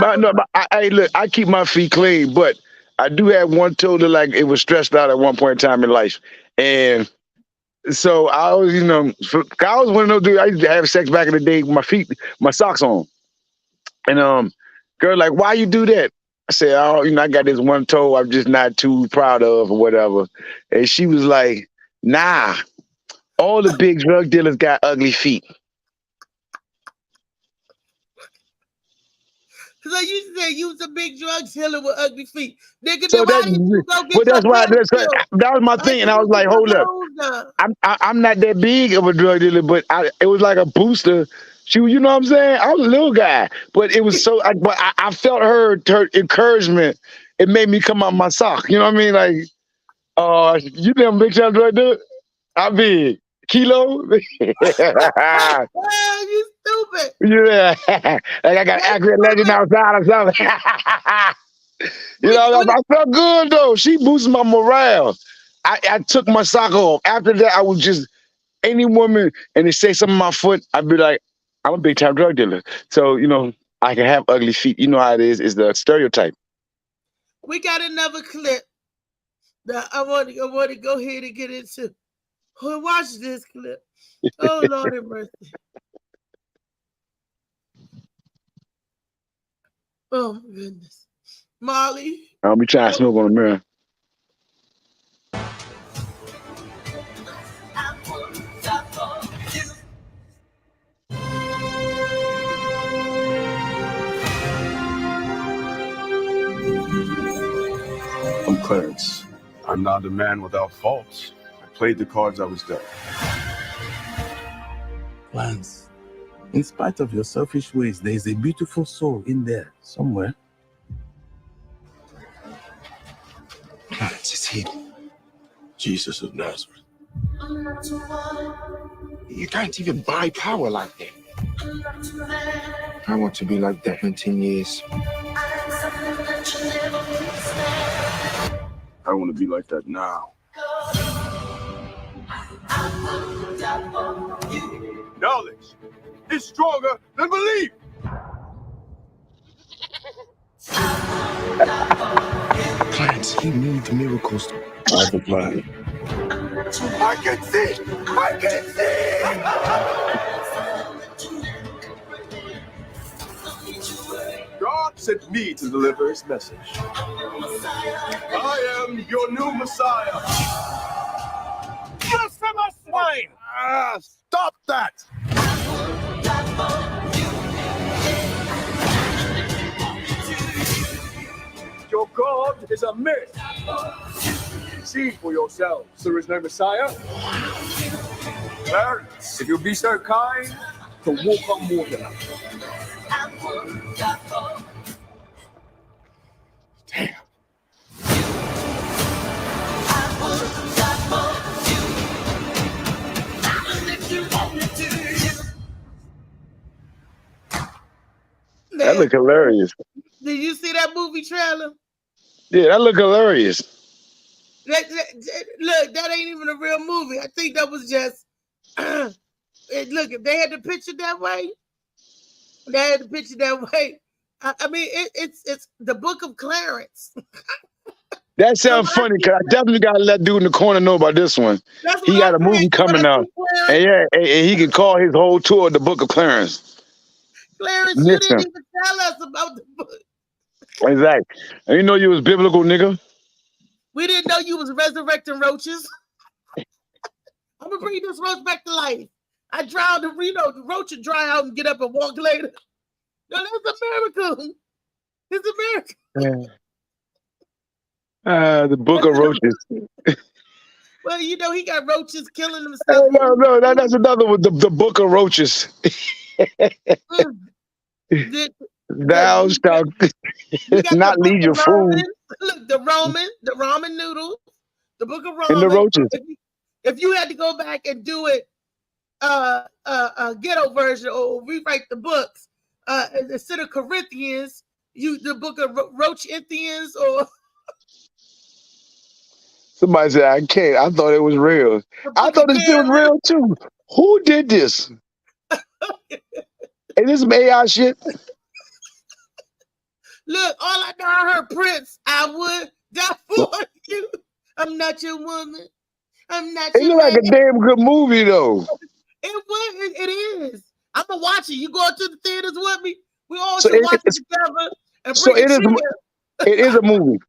Hey, look, I keep my feet clean, but I do have one toe that like it was stressed out at one point in time in life, and so I was, you know, I was one of those dudes. I used to have sex back in the day with my feet, my socks on, and girl like, why you do that? I said, oh, you know, I got this one toe I'm just not too proud of or whatever, and she was like, nah, all the big drug dealers got ugly feet. Because I used to say you was a big drug dealer with ugly feet. Nigga, So then why that, didn't you go but get your that's why pedicure? that was my Why thing, and didn't I was you get like, your hold up. toes done? I'm not that big of a drug dealer, but it was like a booster. You know what I'm saying? I was a little guy, but it was so. I felt her encouragement. It made me come out my sock. You know what I mean? Like, you damn big time drug dealer. I big kilo. Yeah, Oh, you stupid. like I got That's accurate legend stupid. outside or something. You We, know, we, I felt good though. She boosted my morale. I took my sock off. After that, I was just any woman and they say something on my foot, I'd be like, I'm a big time drug dealer. So, you know, I can have ugly feet. You know how it is the stereotype. we got another clip that I want to go ahead and get into. Oh, watch this clip. Oh, Lord have mercy. Oh my goodness. Molly. I'll be trying to smoke on the mirror. I'm Clarence. I'm not a man without faults. I played the cards I was dealt. Clarence, in spite of your selfish ways, there is a beautiful soul in there somewhere. Clarence, it's him. Jesus of Nazareth. You can't even buy power like that. I want to be like that in 10 years. I want to be like that now. Knowledge is stronger than belief. Clarence, he needs miracles. I have a plan. I can see! I can see! God sent me to deliver his message. I am your new Messiah. Blasphemous swine! Stop that! Your God is a myth. See for yourselves. There is no Messiah. Clarence, if you'll be so kind to walk on water. Damn. That look hilarious. Did you see that movie trailer? Yeah, that look hilarious. Look, that ain't even a real movie. I think that was just look, if they had the picture that way, I mean, it's the Book of Clarence. That sounds funny because I definitely gotta let dude in the corner know about this one. That's He what got I'm a movie saying. coming out, and yeah, and he can call his whole tour the Book of Clarence. Clarence, you Listen. didn't even tell us about the book. Exactly. And you know you was biblical, nigga. We didn't know you was resurrecting roaches. I'm gonna bring this roach back to life. I drowned the the roach would dry out and get up and walk later. No, that's a miracle. It's a miracle. The Book of Roaches. Well, you know, he got roaches killing himself. No, that's another one. The Book of Roaches. Thou shalt not leave your food. Look, the ramen noodles, the Book of Ramen. And the roaches. If you had to go back and do it, ghetto version or rewrite the books, instead of Corinthians, use the Book of Roach-Inthians or. Somebody said, I can't. I thought it was real. I thought this shit was real too. Who did this? Is this some AI shit? Look, all I know, I heard Prince. I would die for you. I'm not your woman. I'm not It your look like man. a damn good movie though. It is. I'm gonna watch it. You going to the theaters with me? We all So should watch it together. And So bring it is. It is a movie.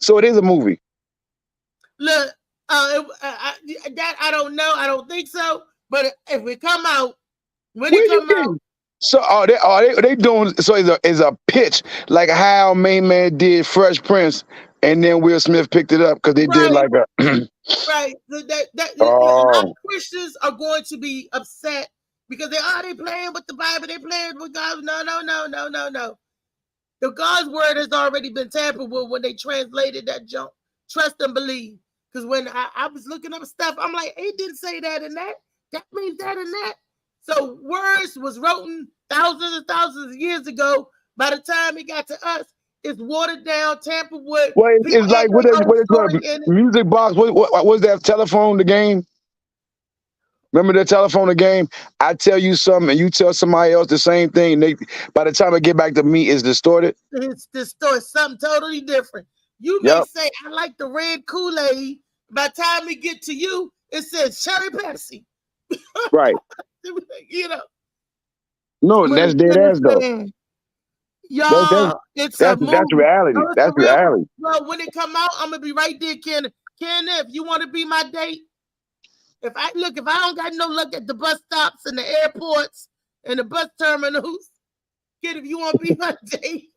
So it is a movie. Look, that I don't know. I don't think so. But if it come out, when it come out, So are they doing? So it's a pitch like how Main Man did Fresh Prince, and then Will Smith picked it up because they did like a. right. A Oh. lot of Christians are going to be upset because they playing with the Bible, they playing with God. No. The God's word has already been tampered with when they translated that junk. Trust and believe. Because when I was looking up stuff, I'm like, it didn't say that and that. That means that and that. So words was written thousands and thousands of years ago. By the time it got to us, it's watered down, tampered with. Well, it's like what is music box? What was that telephone? The game. Remember the telephone, the game? I tell you something, and you tell somebody else the same thing. By the time I get back to me, it's distorted. It's distorted, something totally different. You may say, I like the red Kool-Aid. By the time we get to you, it says cherry Pepsi. Right. You know. No, that's dead ass though. Y'all, it's a movie. That's reality. Oh, it's That's a real one. reality. Well, when it come out, I'm gonna be right there, Ken. Ken, if you want to be my date, if I don't got no luck at the bus stops and the airports and the bus terminals, Ken, if you want to be my date,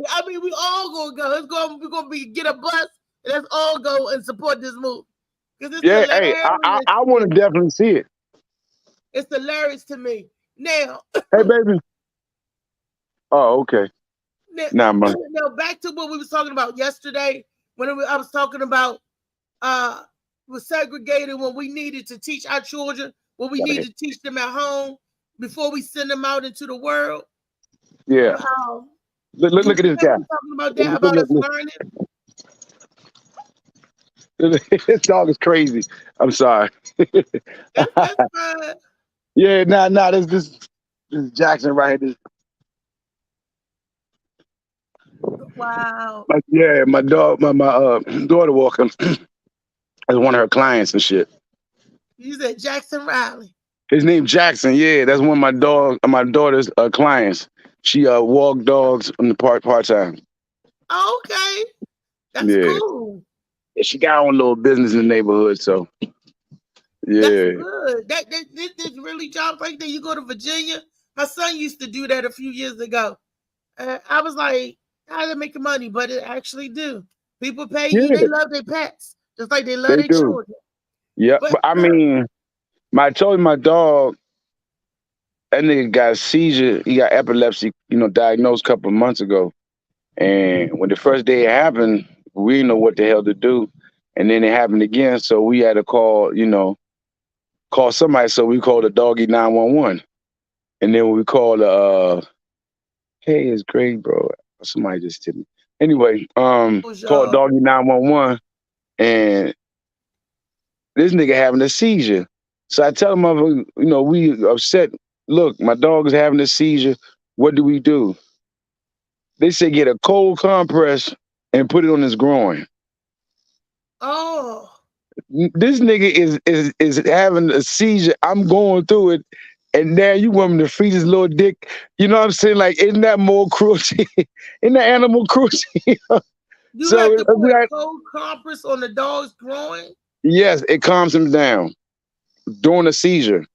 I mean, we all gonna go. We're gonna get a bus and let's all go and support this movie. Yeah, hey, I want to definitely see it. It's hilarious to me. Now, hey, baby. Oh, okay. Now, back to what we was talking about yesterday when I was talking about was segregated when we needed to teach our children, what we need to teach them at home before we send them out into the world. Yeah. Look at this guy. Talking about that, about us learning. This dog is crazy. I'm sorry. That's fine. Yeah, this is Jackson right here. Wow. My daughter walking as one of her clients and shit. You said Jackson Riley. His name Jackson. Yeah, that's one of my daughter's clients. She walk dogs on the part time. Okay, that's cool. Yeah, she got her own little business in the neighborhood, so yeah. That's good. There's really jobs like that. You go to Virginia. My son used to do that a few years ago. I was like, how they making money? But it actually do. People pay you. They love their pets just like they love their children. Yeah, but I mean, I told my dog that nigga got a seizure. He got epilepsy, diagnosed a couple of months ago. And when the first day it happened, we didn't know what the hell to do. And then it happened again, so we had to call somebody. So we called the doggy 911. And then we called hey, it's great, bro. Somebody just tipped me. Anyway, called doggy 911, and this nigga having a seizure. So I tell him, we upset. Look, my dog is having a seizure. What do we do? They say get a cold compress and put it on his groin. Oh. This nigga is having a seizure. I'm going through it. And now you want me to freeze his little dick. You know what I'm saying? Like, isn't that more cruelty? Isn't that animal cruelty? You have to put a cold compress on the dog's groin? Yes, it calms him down during a seizure.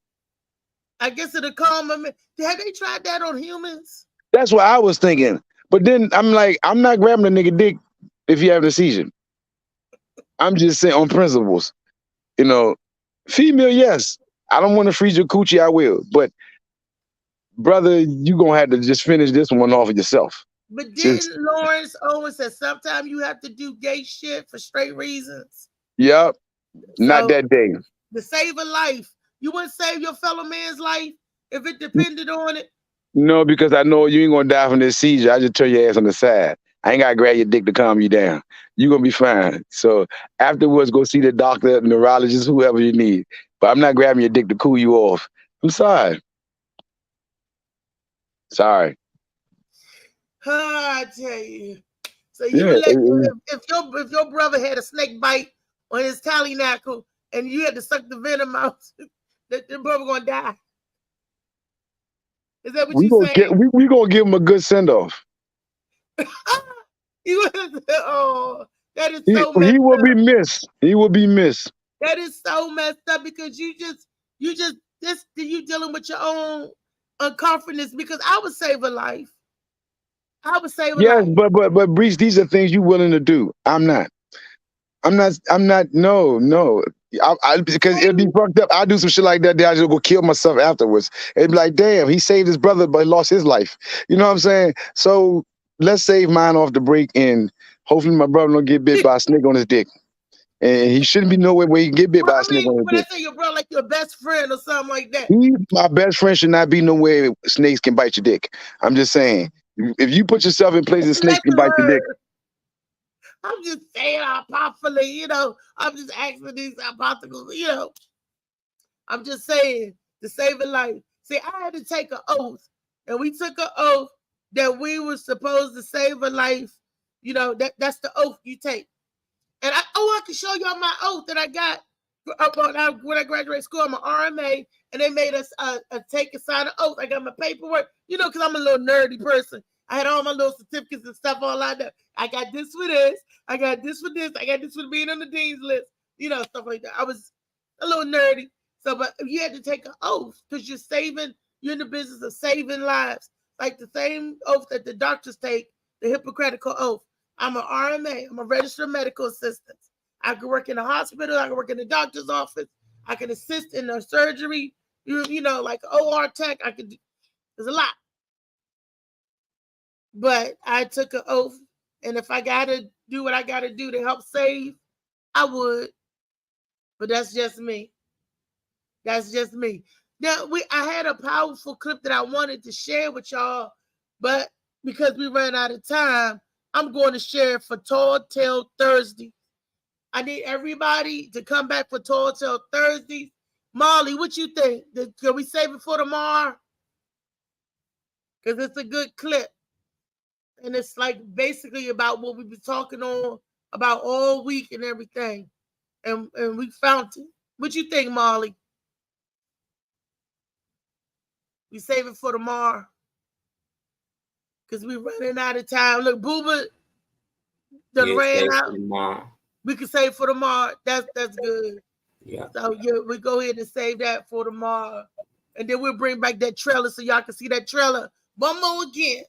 I guess it'll calm him. Have they tried that on humans? That's what I was thinking. But then I'm like, I'm not grabbing a nigga dick if you have a seizure. I'm just saying on principles. Female, yes. I don't want to freeze your coochie, I will. But brother, you gonna have to just finish this one off of yourself. But didn't Lawrence Owens say sometimes you have to do gay shit for straight reasons? Yep. Not that day. To save a life. You wouldn't save your fellow man's life if it depended on it? No, because I know you ain't gonna die from this seizure. I just turn your ass on the side. I ain't gotta grab your dick to calm you down. You're gonna be fine. So afterwards, go see the doctor, neurologist, whoever you need. But I'm not grabbing your dick to cool you off. I'm sorry. Sorry. I tell you. So you would if your brother had a snake bite on his tallynackle and you had to suck the venom out, that the brother gonna die. Is that what you saying? We gonna give him a good send off. Oh, that is so messed up. He will be missed. He will be missed. That is so messed up because you dealing with your own uncomfortness. Because I would save a life. I would save a life. Yes, but Brees, these are things you willing to do. I'm not. No. Because it'd be fucked up. I'll do some shit like that. Then I just go kill myself afterwards. It'd be like, damn, he saved his brother, but he lost his life. You know what I'm saying? So let's save mine off the break, and hopefully my brother don't get bit by a snake on his dick. And he shouldn't be nowhere where he can get bit by a snake on his dick. When I say your brother, like your best friend or something like that. My best friend should not be nowhere snakes can bite your dick. I'm just saying, if you put yourself in places snakes can bite your dick. I'm just saying hypothetically, I'm just asking these hypotheticals, I'm just saying to save a life. See, I had to take an oath, and we took an oath that we were supposed to save a life. That's the oath you take. And I can show y'all my oath that I got when I graduated school. I'm an RMA, and they made us take and sign an oath. I got my paperwork, because I'm a little nerdy person. I had all my little certificates and stuff all lined up. I got this for this. I got this for this. I got this for being on the dean's list. You know, stuff like that. I was a little nerdy. So, but you had to take an oath because you're in the business of saving lives. Like the same oath that the doctors take, the Hippocratic oath. I'm an RMA. I'm a registered medical assistant. I can work in a hospital. I can work in the doctor's office. I can assist in the surgery. You know, like OR tech. There's a lot. But I took an oath, and if I got to do what I got to do to help save, I would. But that's just me. That's just me. Now, I had a powerful clip that I wanted to share with y'all, but because we ran out of time, I'm going to share it for Tall Tale Thursday. I need everybody to come back for Tall Tale Thursdays. Molly, what you think? Can we save it for tomorrow? Because it's a good clip. And it's like basically about what we've been talking on about all week and everything. And we found it. What you think, Molly? We save it for tomorrow. Because we're running out of time. Look, Booba done ran out. We can save for tomorrow. That's good. Yeah. So yeah, we go ahead and save that for tomorrow. And then we'll bring back that trailer so y'all can see that trailer one more again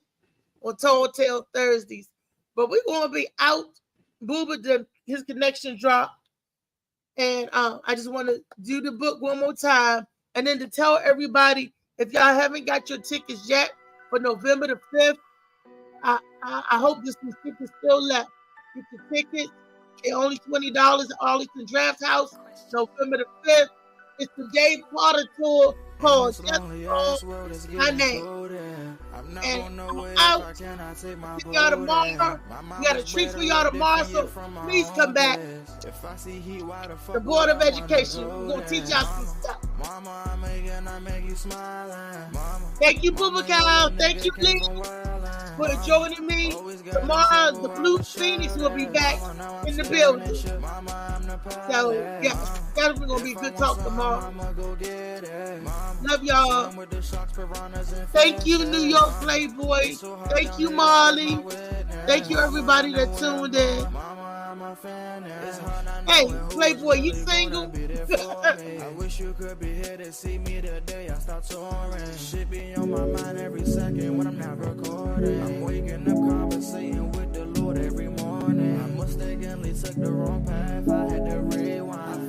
on Tall Tale Thursdays. But we're going to be out. Booba, his connection dropped. And I just want to do the book one more time. And then to tell everybody, if y'all haven't got your tickets yet for November the 5th, I hope this tickets still left. Get your tickets. They're only $20 at Arlington Draft House, November the 5th. It's the Dave Potter tour called Just Call My Name. And I'm out. See y'all tomorrow. We got a treat for y'all tomorrow, so please come back. The Board of Education. We're going to teach y'all some stuff. Thank you, Bubakal. Thank you, Lee, for joining me. Tomorrow, the Blue Phoenix will be back in the building. So, yeah, that's going to be a good talk tomorrow. Love y'all. Thank you, New York Playboy. Thank you, Marley. Thank you, everybody that tuned in. Hey, Playboy, you single? I wish you could be here to see me the day I start touring. Shit be on my mind every second when I'm not recording. I'm waking up conversating with the Lord every morning. I mistakenly took the wrong path. I had to rewind.